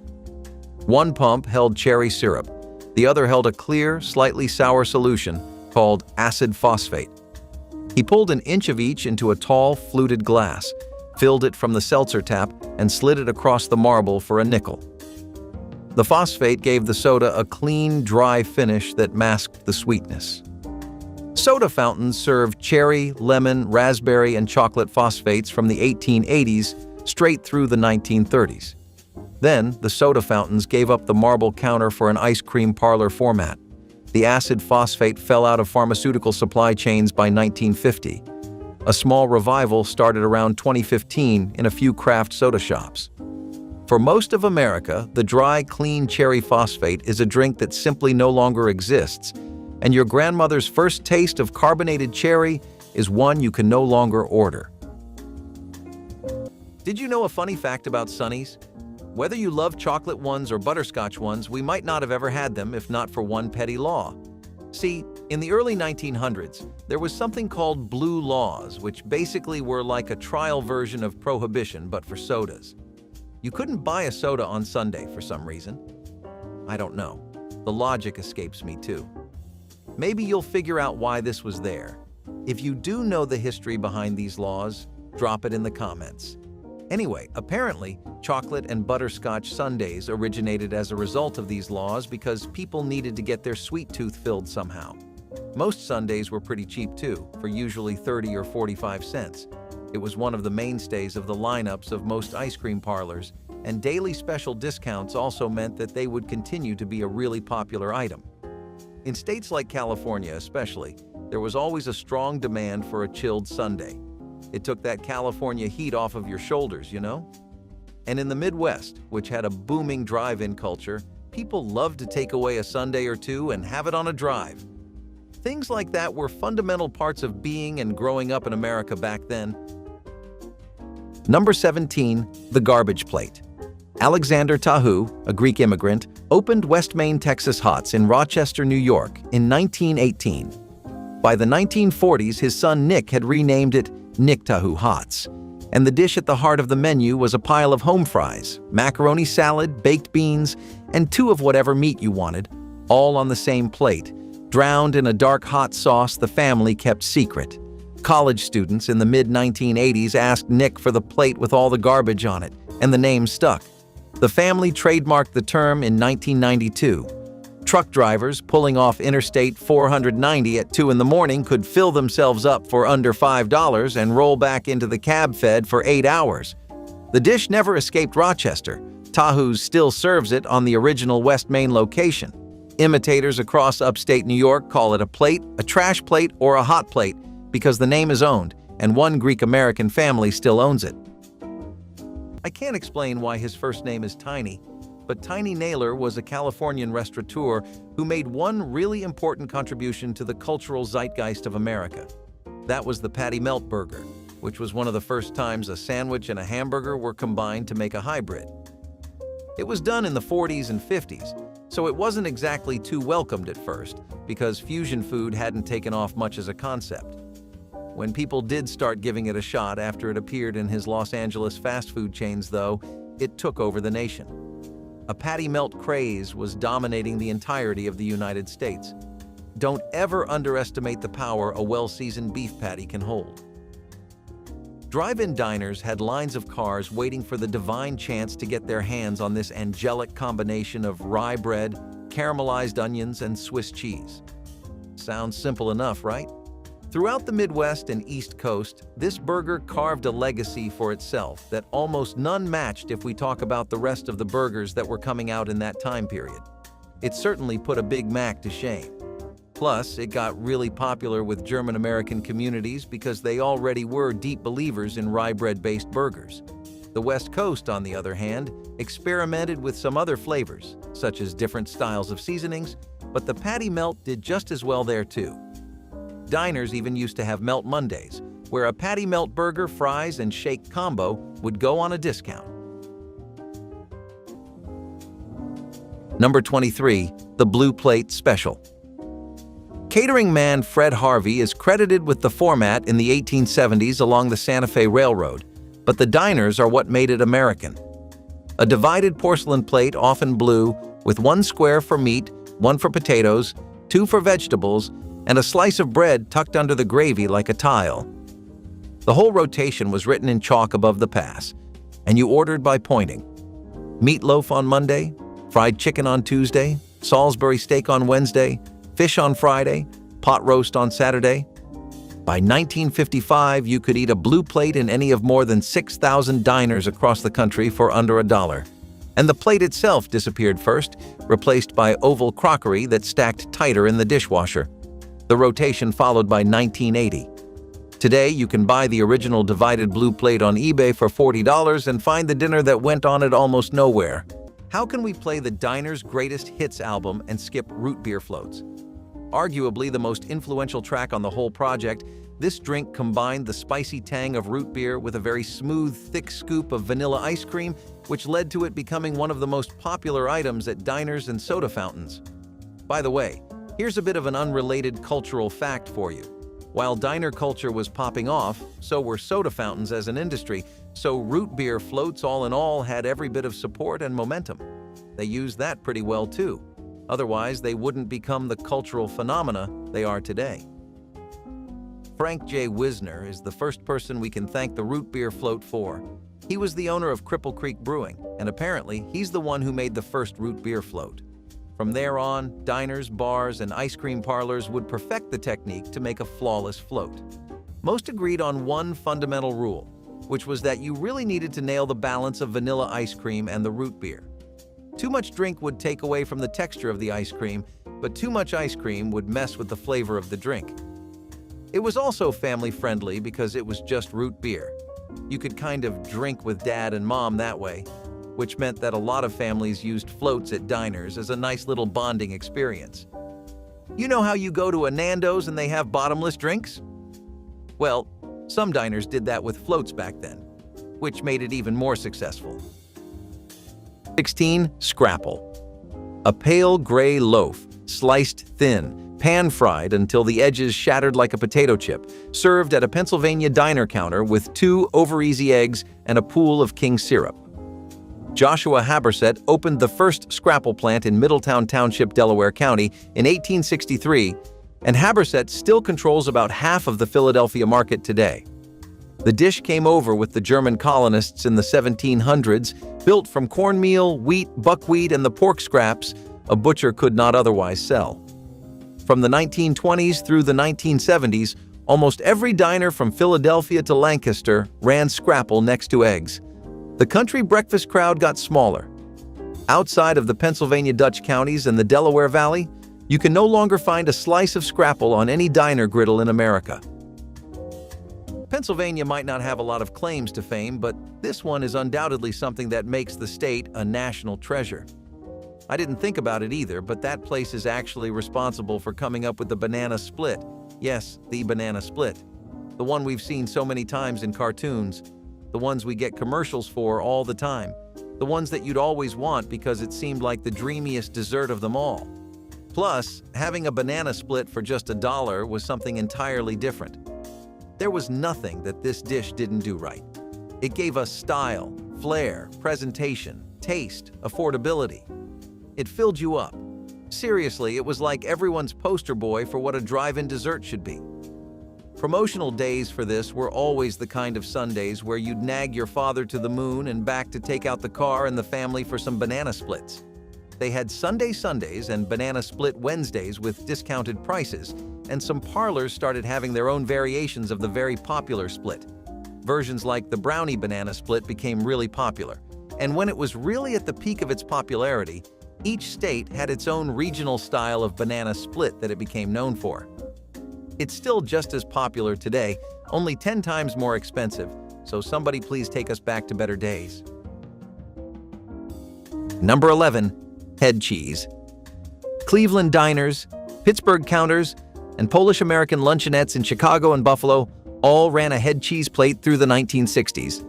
One pump held cherry syrup. The other held a clear, slightly sour solution called acid phosphate. He pulled an inch of each into a tall, fluted glass, filled it from the seltzer tap, and slid it across the marble for a nickel. The phosphate gave the soda a clean, dry finish that masked the sweetness. Soda fountains served cherry, lemon, raspberry, and chocolate phosphates from the 1880s straight through the 1930s. Then, the soda fountains gave up the marble counter for an ice cream parlor format. The acid phosphate fell out of pharmaceutical supply chains by 1950. A small revival started around 2015 in a few craft soda shops. For most of America, the dry, clean cherry phosphate is a drink that simply no longer exists, and your grandmother's first taste of carbonated cherry is one you can no longer order. Did you know a funny fact about Sunnies? Whether you love chocolate ones or butterscotch ones, we might not have ever had them if not for one petty law. See, in the early 1900s, there was something called blue laws, which basically were like a trial version of prohibition but for sodas. You couldn't buy a soda on Sunday for some reason. I don't know. The logic escapes me too. Maybe you'll figure out why this was there. If you do know the history behind these laws, drop it in the comments. Anyway, apparently, chocolate and butterscotch sundaes originated as a result of these laws because people needed to get their sweet tooth filled somehow. Most sundaes were pretty cheap too, for usually 30 or 45 cents. It was one of the mainstays of the lineups of most ice cream parlors, and daily special discounts also meant that they would continue to be a really popular item. In states like California especially, there was always a strong demand for a chilled sundae. It took that California heat off of your shoulders, you know? And in the Midwest, which had a booming drive-in culture, people loved to take away a sundae or two and have it on a drive. Things like that were fundamental parts of being and growing up in America back then. Number 17, the garbage plate. Alexander Tahu, a Greek immigrant, opened West Main Texas Hots in Rochester, New York in 1918. By the 1940s, his son Nick had renamed it Nick Tahu Hots, and the dish at the heart of the menu was a pile of home fries, macaroni salad, baked beans, and two of whatever meat you wanted, all on the same plate, drowned in a dark hot sauce the family kept secret. College students in the mid-1980s asked Nick for the plate with all the garbage on it, and the name stuck. The family trademarked the term in 1992. Truck drivers pulling off Interstate 490 at 2 in the morning could fill themselves up for under $5 and roll back into the cab fed for 8 hours. The dish never escaped Rochester. Tahoe's still serves it on the original West Main location. Imitators across upstate New York call it a plate, a trash plate, or a hot plate because the name is owned, and one Greek-American family still owns it. I can't explain why his first name is Tiny, but Tiny Naylor was a Californian restaurateur who made one really important contribution to the cultural zeitgeist of America. That was the Patty Melt Burger, which was one of the first times a sandwich and a hamburger were combined to make a hybrid. It was done in the 40s and 50s, so it wasn't exactly too welcomed at first because fusion food hadn't taken off much as a concept. When people did start giving it a shot after it appeared in his Los Angeles fast food chains, though, it took over the nation. A patty melt craze was dominating the entirety of the United States. Don't ever underestimate the power a well-seasoned beef patty can hold. Drive-in diners had lines of cars waiting for the divine chance to get their hands on this angelic combination of rye bread, caramelized onions, and Swiss cheese. Sounds simple enough, right? Throughout the Midwest and East Coast, this burger carved a legacy for itself that almost none matched if we talk about the rest of the burgers that were coming out in that time period. It certainly put a Big Mac to shame. Plus, it got really popular with German-American communities because they already were deep believers in rye bread-based burgers. The West Coast, on the other hand, experimented with some other flavors, such as different styles of seasonings, but the patty melt did just as well there too. Diners even used to have Melt Mondays, where a patty melt burger, fries, and shake combo would go on a discount. Number 23, the Blue Plate Special. Catering man Fred Harvey is credited with the format in the 1870s along the Santa Fe Railroad, but the diners are what made it American. A divided porcelain plate, often blue, with one square for meat, one for potatoes, two for vegetables, and a slice of bread tucked under the gravy like a tile. The whole rotation was written in chalk above the pass, and you ordered by pointing. Meatloaf on Monday, fried chicken on Tuesday, Salisbury steak on Wednesday, fish on Friday, pot roast on Saturday. By 1955, you could eat a blue plate in any of more than 6,000 diners across the country for under $1. And the plate itself disappeared first, replaced by oval crockery that stacked tighter in the dishwasher. The rotation followed by 1980. Today, you can buy the original divided blue plate on eBay for $40 and find the dinner that went on it almost nowhere. How can we play the Diner's Greatest Hits album and skip root beer floats? Arguably the most influential track on the whole project, this drink combined the spicy tang of root beer with a very smooth, thick scoop of vanilla ice cream, which led to it becoming one of the most popular items at diners and soda fountains. By the way, here's a bit of an unrelated cultural fact for you. While diner culture was popping off, so were soda fountains as an industry, so root beer floats all in all had every bit of support and momentum. They used that pretty well too. Otherwise, they wouldn't become the cultural phenomena they are today. Frank J. Wisner is the first person we can thank the root beer float for. He was the owner of Cripple Creek Brewing, and apparently he's the one who made the first root beer float. From there on, diners, bars, and ice cream parlors would perfect the technique to make a flawless float. Most agreed on one fundamental rule, which was that you really needed to nail the balance of vanilla ice cream and the root beer. Too much drink would take away from the texture of the ice cream, but too much ice cream would mess with the flavor of the drink. It was also family-friendly because it was just root beer. You could kind of drink with dad and mom that way, which meant that a lot of families used floats at diners as a nice little bonding experience. You know how you go to a Nando's and they have bottomless drinks? Well, some diners did that with floats back then, which made it even more successful. 16. Scrapple. A pale gray loaf, sliced thin, pan-fried until the edges shattered like a potato chip, served at a Pennsylvania diner counter with 2 over-easy eggs and a pool of king syrup. Joshua Haberset opened the first scrapple plant in Middletown Township, Delaware County in 1863 and Haberset still controls about half of the Philadelphia market today. The dish came over with the German colonists in the 1700s, built from cornmeal, wheat, buckwheat, and the pork scraps a butcher could not otherwise sell. From the 1920s through the 1970s, almost every diner from Philadelphia to Lancaster ran scrapple next to eggs. The country breakfast crowd got smaller. Outside of the Pennsylvania Dutch counties and the Delaware Valley, you can no longer find a slice of scrapple on any diner griddle in America. Pennsylvania might not have a lot of claims to fame, but this one is undoubtedly something that makes the state a national treasure. I didn't think about it either, but that place is actually responsible for coming up with the banana split. Yes, the banana split. The one we've seen so many times in cartoons. The ones we get commercials for all the time. The ones that you'd always want because it seemed like the dreamiest dessert of them all. Plus, having a banana split for just $1 was something entirely different. There was nothing that this dish didn't do right. It gave us style, flair, presentation, taste, affordability. It filled you up. Seriously, it was like everyone's poster boy for what a drive-in dessert should be. Promotional days for this were always the kind of Sundays where you'd nag your father to the moon and back to take out the car and the family for some banana splits. They had Sunday Sundays and Banana Split Wednesdays with discounted prices, and some parlors started having their own variations of the very popular split. Versions like the Brownie Banana Split became really popular, and when it was really at the peak of its popularity, each state had its own regional style of banana split that it became known for. It's still just as popular today, only 10 times more expensive, so somebody please take us back to better days. Number 11. Head cheese. Cleveland diners, Pittsburgh counters, and Polish-American luncheonettes in Chicago and Buffalo all ran a head cheese plate through the 1960s.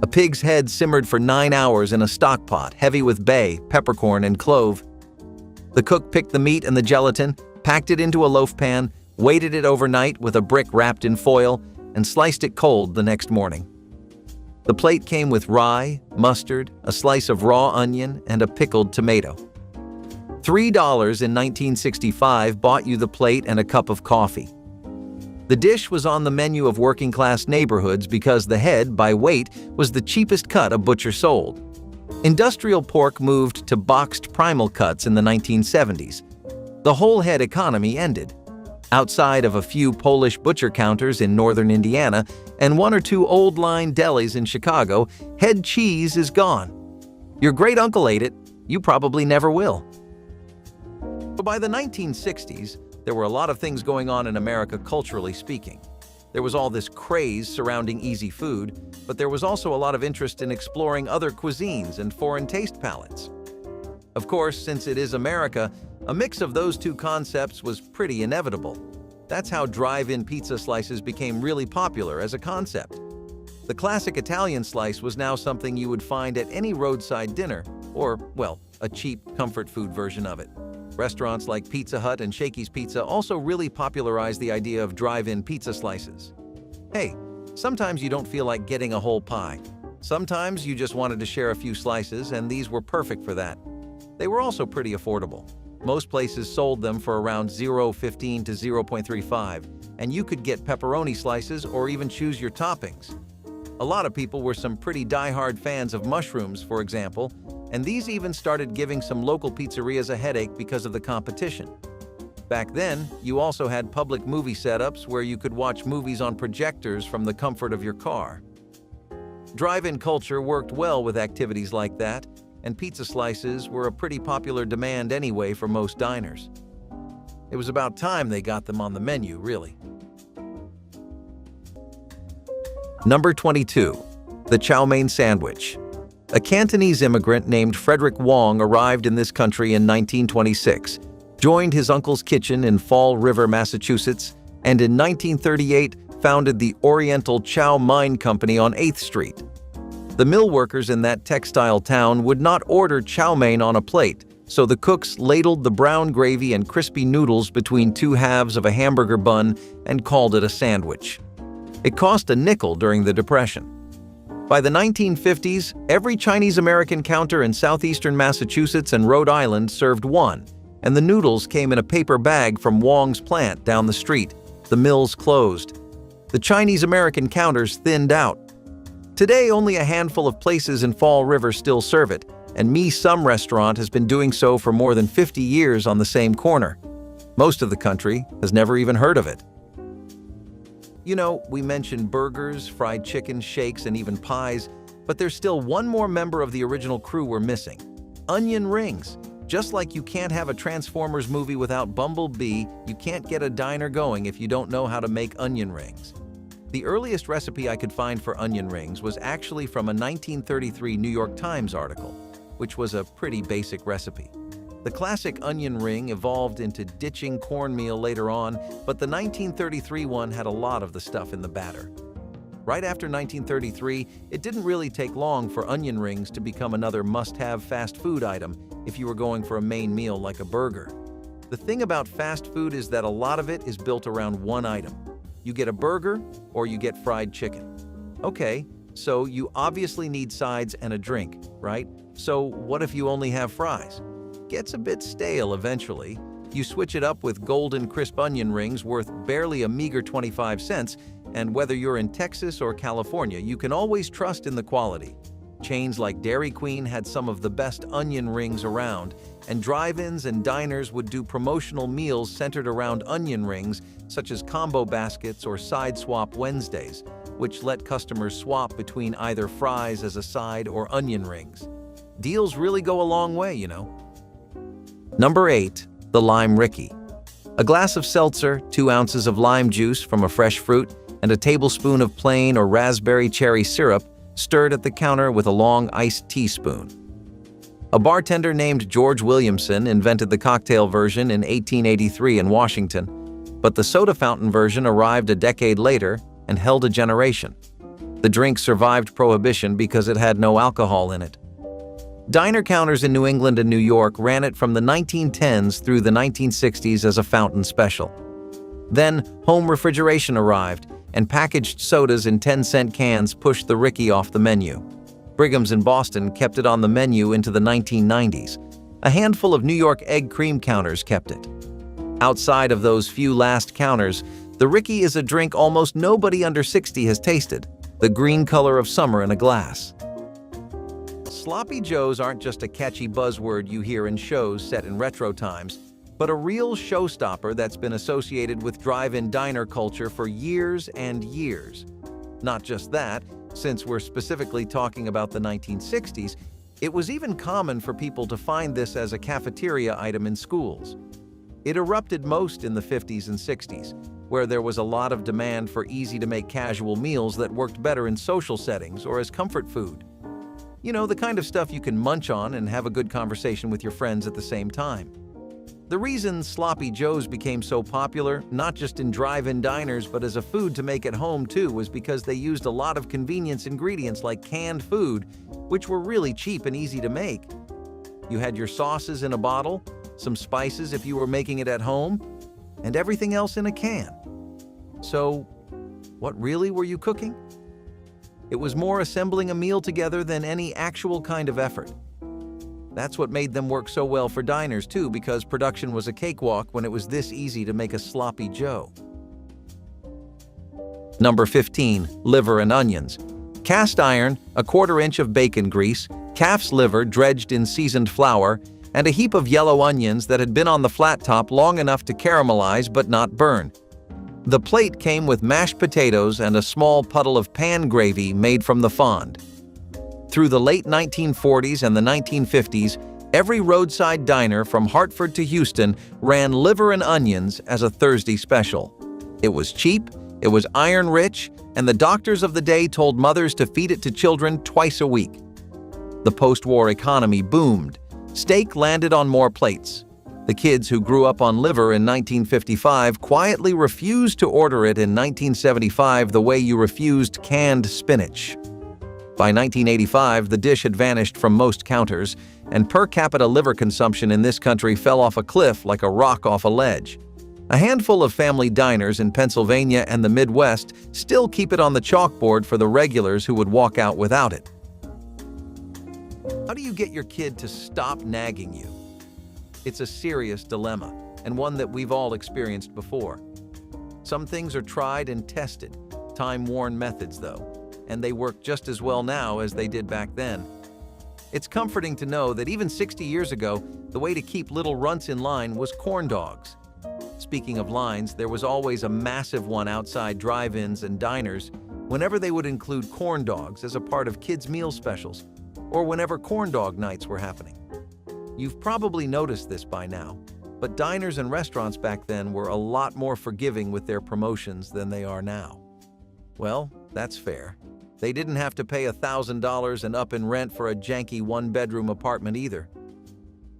A pig's head simmered for 9 hours in a stock pot heavy with bay, peppercorn, and clove. The cook picked the meat and the gelatin, packed it into a loaf pan, weighted it overnight with a brick wrapped in foil, and sliced it cold the next morning. The plate came with rye, mustard, a slice of raw onion, and a pickled tomato. $3 in 1965 bought you the plate and a cup of coffee. The dish was on the menu of working-class neighborhoods because the head, by weight, was the cheapest cut a butcher sold. Industrial pork moved to boxed primal cuts in the 1970s. The whole head economy ended. Outside of a few Polish butcher counters in northern Indiana and one or two old-line delis in Chicago, head cheese is gone. Your great-uncle ate it, you probably never will. But by the 1960s, there were a lot of things going on in America culturally speaking. There was all this craze surrounding easy food, but there was also a lot of interest in exploring other cuisines and foreign taste palettes. Of course, since it is America, a mix of those two concepts was pretty inevitable. That's how drive-in pizza slices became really popular as a concept. The classic Italian slice was now something you would find at any roadside dinner, or, well, a cheap comfort food version of it. Restaurants like Pizza Hut and Shakey's Pizza also really popularized the idea of drive-in pizza slices. Hey, sometimes you don't feel like getting a whole pie. Sometimes you just wanted to share a few slices, and these were perfect for that. They were also pretty affordable. Most places sold them for around $0.15 to $0.35, and you could get pepperoni slices or even choose your toppings. A lot of people were some pretty die-hard fans of mushrooms, for example, and these even started giving some local pizzerias a headache because of the competition. Back then, you also had public movie setups where you could watch movies on projectors from the comfort of your car. Drive-in culture worked well with activities like that, and pizza slices were a pretty popular demand anyway for most diners. It was about time they got them on the menu, really. Number 22. The chow mein sandwich. A Cantonese immigrant named Frederick Wong arrived in this country in 1926, joined his uncle's kitchen in Fall River, Massachusetts, and in 1938 founded the Oriental Chow Mein Company on 8th Street. The mill workers in that textile town would not order chow mein on a plate, so the cooks ladled the brown gravy and crispy noodles between two halves of a hamburger bun and called it a sandwich. It cost a nickel during the Depression. By the 1950s, every Chinese-American counter in southeastern Massachusetts and Rhode Island served one, and the noodles came in a paper bag from Wong's plant down the street. The mills closed. The Chinese-American counters thinned out. Today, only a handful of places in Fall River still serve it, and Me Sum restaurant has been doing so for more than 50 years on the same corner. Most of the country has never even heard of it. You know, we mentioned burgers, fried chicken, shakes, and even pies, but there's still one more member of the original crew we're missing: onion rings. Just like you can't have a Transformers movie without Bumblebee, you can't get a diner going if you don't know how to make onion rings. The earliest recipe I could find for onion rings was actually from a 1933 New York Times article, which was a pretty basic recipe. The classic onion ring evolved into ditching cornmeal later on, but the 1933 one had a lot of the stuff in the batter. Right after 1933, it didn't really take long for onion rings to become another must-have fast food item if you were going for a main meal like a burger. The thing about fast food is that a lot of it is built around one item. You get a burger or you get fried chicken. Okay, so you obviously need sides and a drink, right? So what if you only have fries? Gets a bit stale eventually. You switch it up with golden crisp onion rings worth barely a meager 25 cents, and whether you're in Texas or California, you can always trust in the quality. Chains like Dairy Queen had some of the best onion rings around, and drive-ins and diners would do promotional meals centered around onion rings, such as combo baskets or side swap Wednesdays, which let customers swap between either fries as a side or onion rings. Deals really go a long way, you know. Number 8. The Lime Ricky. A glass of seltzer, 2 ounces of lime juice from a fresh fruit, and a tablespoon of plain or raspberry cherry syrup stirred at the counter with a long iced teaspoon. A bartender named George Williamson invented the cocktail version in 1883 in Washington, but the soda fountain version arrived a decade later and held a generation. The drink survived Prohibition because it had no alcohol in it. Diner counters in New England and New York ran it from the 1910s through the 1960s as a fountain special. Then, home refrigeration arrived, and packaged sodas in 10-cent cans pushed the Ricky off the menu. Brigham's in Boston kept it on the menu into the 1990s. A handful of New York egg cream counters kept it. Outside of those few last counters, the Ricky is a drink almost nobody under 60 has tasted: the green color of summer in a glass. Sloppy Joes aren't just a catchy buzzword you hear in shows set in retro times, but a real showstopper that's been associated with drive-in diner culture for years and years. Not just that, since we're specifically talking about the 1960s, it was even common for people to find this as a cafeteria item in schools. It erupted most in the 50s and 60s, where there was a lot of demand for easy-to-make casual meals that worked better in social settings or as comfort food. You know, the kind of stuff you can munch on and have a good conversation with your friends at the same time. The reason Sloppy Joes became so popular, not just in drive-in diners but as a food to make at home too, was because they used a lot of convenience ingredients like canned food, which were really cheap and easy to make. You had your sauces in a bottle, some spices if you were making it at home, and everything else in a can. So, what really were you cooking? It was more assembling a meal together than any actual kind of effort. That's what made them work so well for diners too, because production was a cakewalk when it was this easy to make a Sloppy Joe. Number 15. Liver and onions. Cast iron, a 1/4 inch of bacon grease, calf's liver dredged in seasoned flour, and a heap of yellow onions that had been on the flat top long enough to caramelize but not burn. The plate came with mashed potatoes and a small puddle of pan gravy made from the fond. Through the late 1940s and the 1950s, every roadside diner from Hartford to Houston ran liver and onions as a Thursday special. It was cheap, it was iron-rich, and the doctors of the day told mothers to feed it to children twice a week. The post-war economy boomed. Steak landed on more plates. The kids who grew up on liver in 1955 quietly refused to order it in 1975 the way you refused canned spinach. By 1985, the dish had vanished from most counters, and per capita liver consumption in this country fell off a cliff like a rock off a ledge. A handful of family diners in Pennsylvania and the Midwest still keep it on the chalkboard for the regulars who would walk out without it. How do you get your kid to stop nagging you? It's a serious dilemma, and one that we've all experienced before. Some things are tried and tested, time-worn methods though, and they work just as well now as they did back then. It's comforting to know that even 60 years ago, the way to keep little runts in line was corn dogs. Speaking of lines, there was always a massive one outside drive-ins and diners whenever they would include corn dogs as a part of kids' meal specials, or whenever corn dog nights were happening. You've probably noticed this by now, but diners and restaurants back then were a lot more forgiving with their promotions than they are now. Well, that's fair. They didn't have to pay $1,000 and up in rent for a janky one-bedroom apartment either.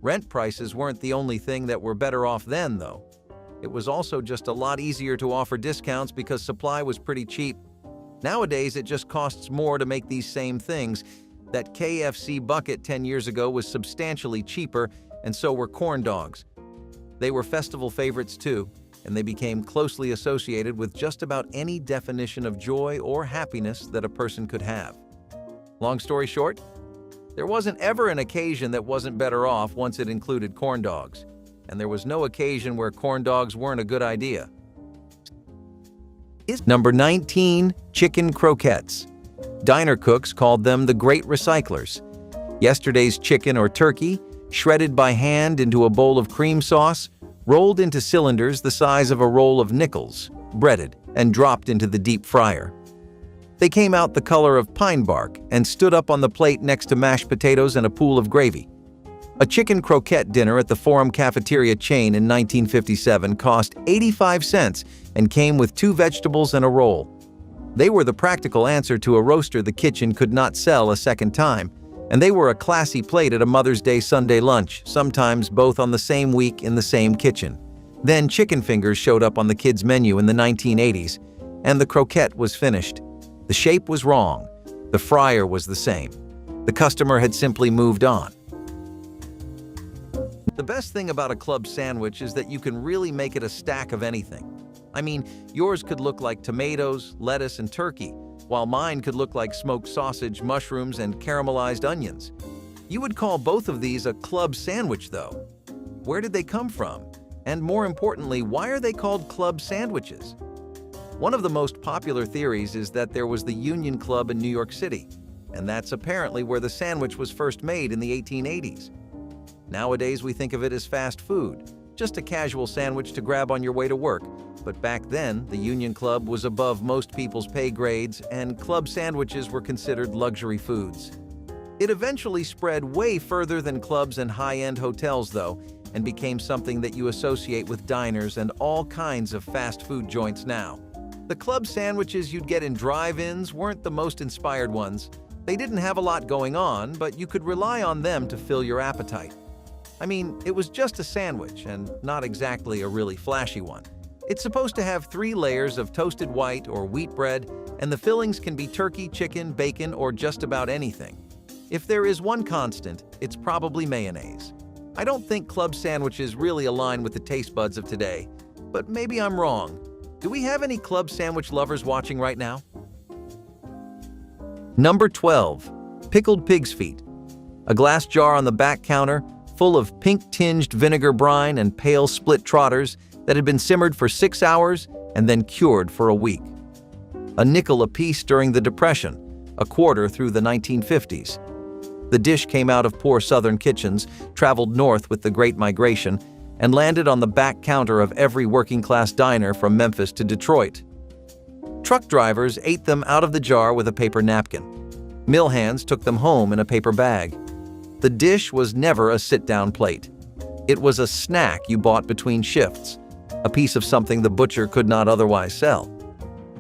Rent prices weren't the only thing that were better off then, though. It was also just a lot easier to offer discounts because supply was pretty cheap. Nowadays, it just costs more to make these same things. That KFC bucket 10 years ago was substantially cheaper, and so were corn dogs. They were festival favorites too, and they became closely associated with just about any definition of joy or happiness that a person could have. Long story short, there wasn't ever an occasion that wasn't better off once it included corn dogs, and there was no occasion where corn dogs weren't a good idea. Number 19, chicken croquettes. Diner cooks called them the great recyclers. Yesterday's chicken or turkey, shredded by hand into a bowl of cream sauce, rolled into cylinders the size of a roll of nickels, breaded, and dropped into the deep fryer. They came out the color of pine bark and stood up on the plate next to mashed potatoes and a pool of gravy. A chicken croquette dinner at the Forum Cafeteria chain in 1957 cost 85 cents and came with 2 vegetables and a roll. They were the practical answer to a roaster the kitchen could not sell a second time, and they were a classy plate at a Mother's Day Sunday lunch, sometimes both on the same week in the same kitchen. Then chicken fingers showed up on the kids' menu in the 1980s, and the croquette was finished. The shape was wrong. The fryer was the same. The customer had simply moved on. The best thing about a club sandwich is that you can really make it a stack of anything. I mean, yours could look like tomatoes, lettuce, and turkey, while mine could look like smoked sausage, mushrooms, and caramelized onions. You would call both of these a club sandwich, though. Where did they come from? And more importantly, why are they called club sandwiches? One of the most popular theories is that there was the Union Club in New York City, and that's apparently where the sandwich was first made in the 1880s. Nowadays, we think of it as fast food, just a casual sandwich to grab on your way to work. But back then, the Union Club was above most people's pay grades, and club sandwiches were considered luxury foods. It eventually spread way further than clubs and high-end hotels, though, and became something that you associate with diners and all kinds of fast food joints now. The club sandwiches you'd get in drive-ins weren't the most inspired ones. They didn't have a lot going on, but you could rely on them to fill your appetite. I mean, it was just a sandwich, and not exactly a really flashy one. It's supposed to have 3 layers of toasted white or wheat bread, and the fillings can be turkey, chicken, bacon, or just about anything. If there is one constant, it's probably mayonnaise. I don't think club sandwiches really align with the taste buds of today, but maybe I'm wrong. Do we have any club sandwich lovers watching right now? Number 12. Pickled pig's feet. A glass jar on the back counter, full of pink-tinged vinegar brine and pale split trotters that had been simmered for 6 hours and then cured for a week. A nickel apiece during the Depression, a quarter through the 1950s. The dish came out of poor southern kitchens, traveled north with the Great Migration, and landed on the back counter of every working-class diner from Memphis to Detroit. Truck drivers ate them out of the jar with a paper napkin. Mill hands took them home in a paper bag. The dish was never a sit-down plate. It was a snack you bought between shifts, a piece of something the butcher could not otherwise sell.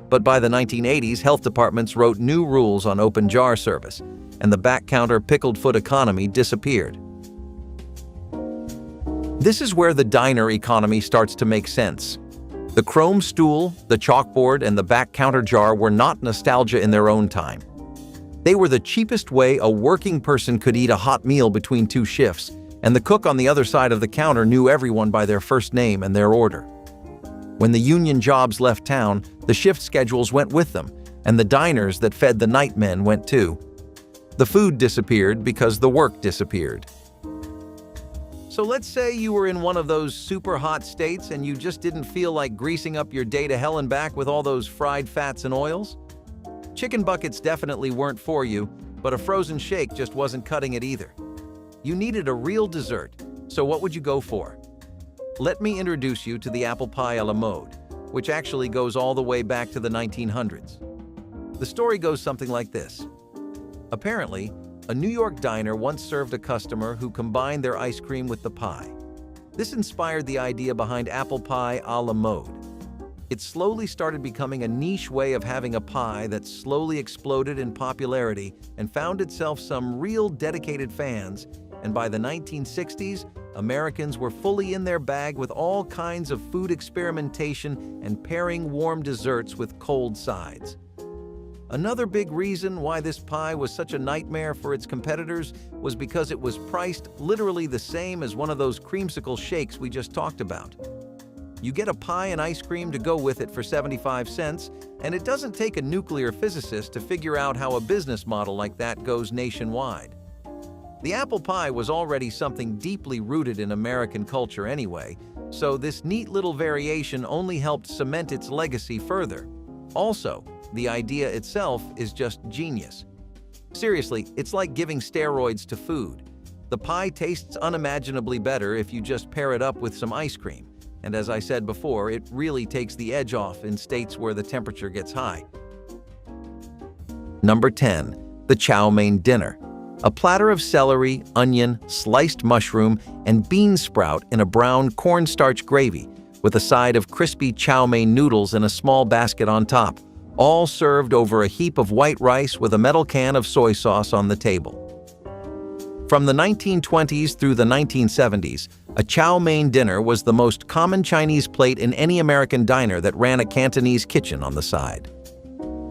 But by the 1980s, health departments wrote new rules on open jar service, and the back counter pickled foot economy disappeared. This is where the diner economy starts to make sense. The chrome stool, the chalkboard, and the back counter jar were not nostalgia in their own time. They were the cheapest way a working person could eat a hot meal between 2 shifts, and the cook on the other side of the counter knew everyone by their first name and their order. When the union jobs left town, the shift schedules went with them, and the diners that fed the nightmen went too. The food disappeared because the work disappeared. So let's say you were in one of those super hot states and you just didn't feel like greasing up your day to hell and back with all those fried fats and oils. Chicken buckets definitely weren't for you, but a frozen shake just wasn't cutting it either. You needed a real dessert, so what would you go for? Let me introduce you to the apple pie a la mode, which actually goes all the way back to the 1900s. The story goes something like this. Apparently, a New York diner once served a customer who combined their ice cream with the pie. This inspired the idea behind apple pie a la mode. It slowly started becoming a niche way of having a pie that slowly exploded in popularity and found itself some real dedicated fans, and by the 1960s, Americans were fully in their bag with all kinds of food experimentation and pairing warm desserts with cold sides. Another big reason why this pie was such a nightmare for its competitors was because it was priced literally the same as one of those creamsicle shakes we just talked about. You get a pie and ice cream to go with it for 75 cents, and it doesn't take a nuclear physicist to figure out how a business model like that goes nationwide. The apple pie was already something deeply rooted in American culture anyway, so this neat little variation only helped cement its legacy further. Also, the idea itself is just genius. Seriously, it's like giving steroids to food. The pie tastes unimaginably better if you just pair it up with some ice cream. And as I said before, it really takes the edge off in states where the temperature gets high. Number 10. The chow mein dinner. A platter of celery, onion, sliced mushroom, and bean sprout in a brown cornstarch gravy, with a side of crispy chow mein noodles in a small basket on top, all served over a heap of white rice with a metal can of soy sauce on the table. From the 1920s through the 1970s, a chow mein dinner was the most common Chinese plate in any American diner that ran a Cantonese kitchen on the side.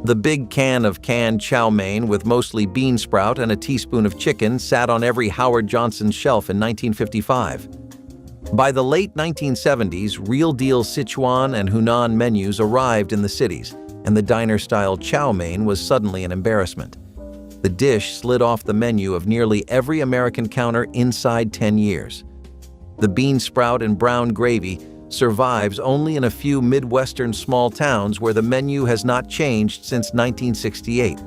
The big can of canned chow mein with mostly bean sprout and a teaspoon of chicken sat on every Howard Johnson shelf in 1955. By the late 1970s, real-deal Sichuan and Hunan menus arrived in the cities, and the diner-style chow mein was suddenly an embarrassment. The dish slid off the menu of nearly every American counter inside 10 years. The bean sprout and brown gravy survives only in a few Midwestern small towns where the menu has not changed since 1968.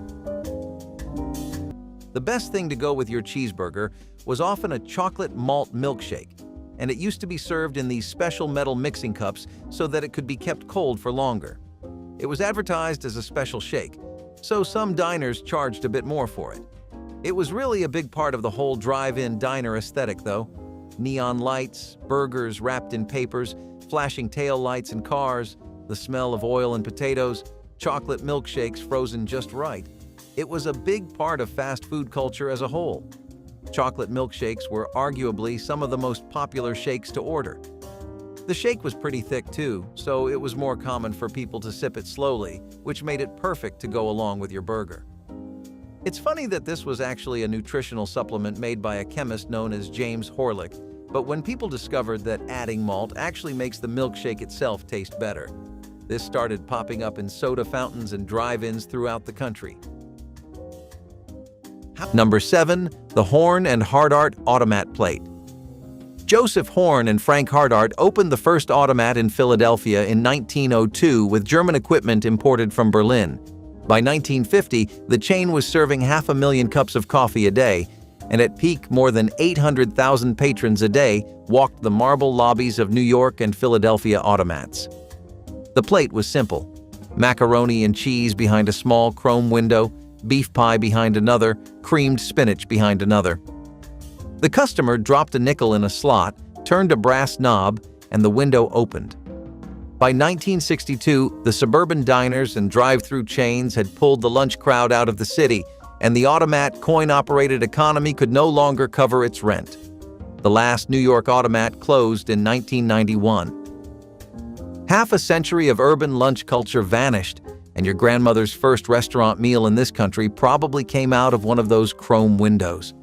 The best thing to go with your cheeseburger was often a chocolate malt milkshake, and it used to be served in these special metal mixing cups so that it could be kept cold for longer. It was advertised as a special shake, so some diners charged a bit more for it. It was really a big part of the whole drive-in diner aesthetic, though. Neon lights, burgers wrapped in papers, flashing tail lights in cars, the smell of oil and potatoes, chocolate milkshakes frozen just right. It was a big part of fast food culture as a whole. Chocolate milkshakes were arguably some of the most popular shakes to order. The shake was pretty thick too, so it was more common for people to sip it slowly, which made it perfect to go along with your burger. It's funny that this was actually a nutritional supplement made by a chemist known as James Horlick, but when people discovered that adding malt actually makes the milkshake itself taste better, this started popping up in soda fountains and drive-ins throughout the country. Number 7. The Horn and Hardart Automat Plate. Joseph Horn and Frank Hardart opened the first automat in Philadelphia in 1902 with German equipment imported from Berlin. By 1950, the chain was serving 500,000 cups of coffee a day, and at peak, more than 800,000 patrons a day walked the marble lobbies of New York and Philadelphia automats. The plate was simple: macaroni and cheese behind a small chrome window, beef pie behind another, creamed spinach behind another. The customer dropped a nickel in a slot, turned a brass knob, and the window opened. By 1962, the suburban diners and drive-through chains had pulled the lunch crowd out of the city, and the automat coin-operated economy could no longer cover its rent. The last New York automat closed in 1991. Half a century of urban lunch culture vanished, and your grandmother's first restaurant meal in this country probably came out of one of those chrome windows.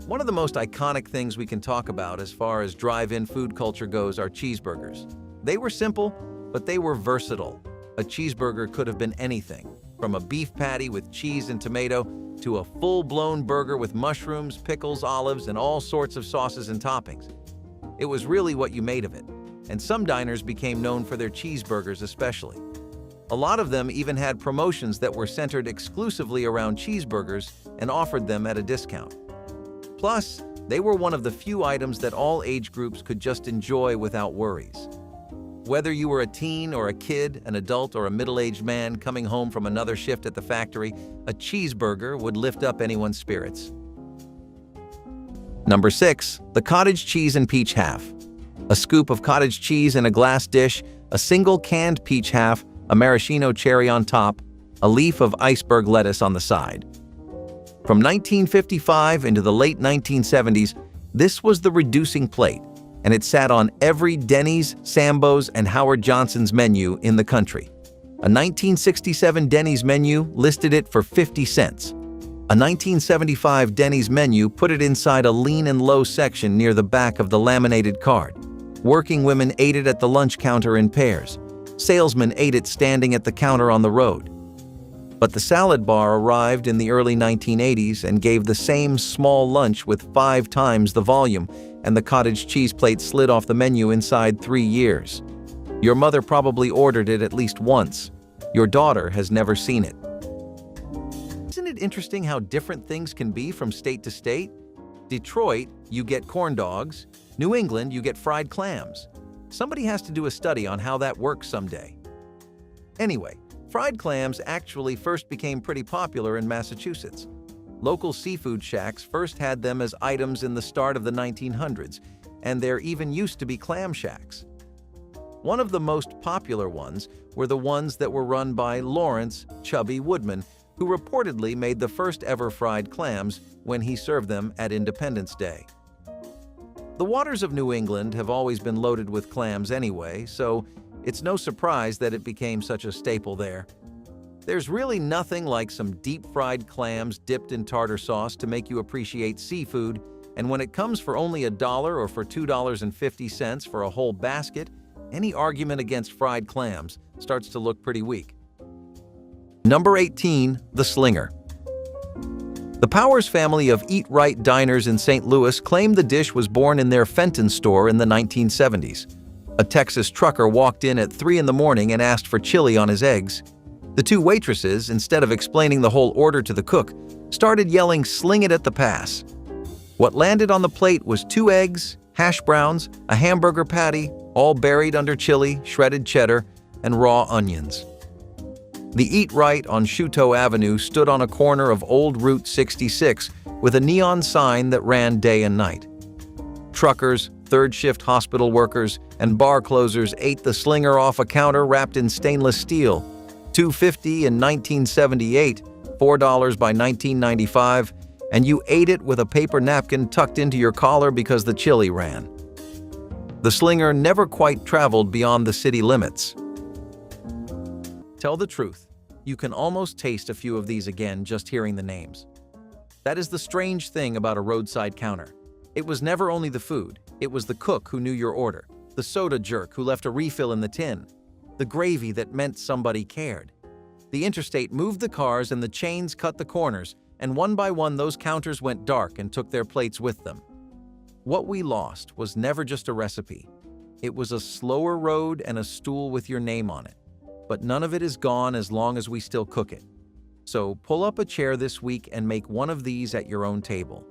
One of the most iconic things we can talk about as far as drive-in food culture goes are cheeseburgers. They were simple, but they were versatile. A cheeseburger could have been anything, from a beef patty with cheese and tomato to a full-blown burger with mushrooms, pickles, olives, and all sorts of sauces and toppings. It was really what you made of it, and some diners became known for their cheeseburgers especially. A lot of them even had promotions that were centered exclusively around cheeseburgers and offered them at a discount. Plus, they were one of the few items that all age groups could just enjoy without worries. Whether you were a teen or a kid, an adult or a middle-aged man coming home from another shift at the factory, a cheeseburger would lift up anyone's spirits. Number 6. The cottage cheese and peach half. A scoop of cottage cheese in a glass dish, a single canned peach half, a maraschino cherry on top, a leaf of iceberg lettuce on the side. From 1955 into the late 1970s, this was the reducing plate, and it sat on every Denny's, Sambo's, and Howard Johnson's menu in the country. A 1967 Denny's menu listed it for 50 cents. A 1975 Denny's menu put it inside a lean and low section near the back of the laminated card. Working women ate it at the lunch counter in pairs. Salesmen ate it standing at the counter on the road. But the salad bar arrived in the early 1980s and gave the same small lunch with 5 times the volume, and the cottage cheese plate slid off the menu inside 3 years. Your mother probably ordered it at least once. Your daughter has never seen it. Isn't it interesting how different things can be from state to state? Detroit, you get corn dogs. New England, you get fried clams. Somebody has to do a study on how that works someday. Anyway, fried clams actually first became pretty popular in Massachusetts. Local seafood shacks first had them as items in the start of the 1900s, and there even used to be clam shacks. One of the most popular ones were the ones that were run by Lawrence "Chubby" Woodman, who reportedly made the first ever fried clams when he served them at Independence Day. The waters of New England have always been loaded with clams anyway, so it's no surprise that it became such a staple there. There's really nothing like some deep-fried clams dipped in tartar sauce to make you appreciate seafood, and when it comes for only $1 or for $2.50 for a whole basket, any argument against fried clams starts to look pretty weak. Number 18. The Slinger. The Powers family of Eat Right diners in St. Louis claimed the dish was born in their Fenton store in the 1970s. A Texas trucker walked in at 3 in the morning and asked for chili on his eggs. The 2 waitresses, instead of explaining the whole order to the cook, started yelling, "Sling it at the pass." What landed on the plate was 2 eggs, hash browns, a hamburger patty, all buried under chili, shredded cheddar, and raw onions. The Eat Right on Chouteau Avenue stood on a corner of Old Route 66 with a neon sign that ran day and night. Truckers, third-shift hospital workers, and bar closers ate the Slinger off a counter wrapped in stainless steel, $2.50 in 1978, $4 by 1995, and you ate it with a paper napkin tucked into your collar because the chili ran. The Slinger never quite traveled beyond the city limits. Tell the truth, you can almost taste a few of these again just hearing the names. That is the strange thing about a roadside counter. It was never only the food, it was the cook who knew your order, the soda jerk who left a refill in the tin, the gravy that meant somebody cared. The interstate moved the cars and the chains cut the corners, and one by one those counters went dark and took their plates with them. What we lost was never just a recipe. It was a slower road and a stool with your name on it. But none of it is gone as long as we still cook it. So pull up a chair this week and make one of these at your own table.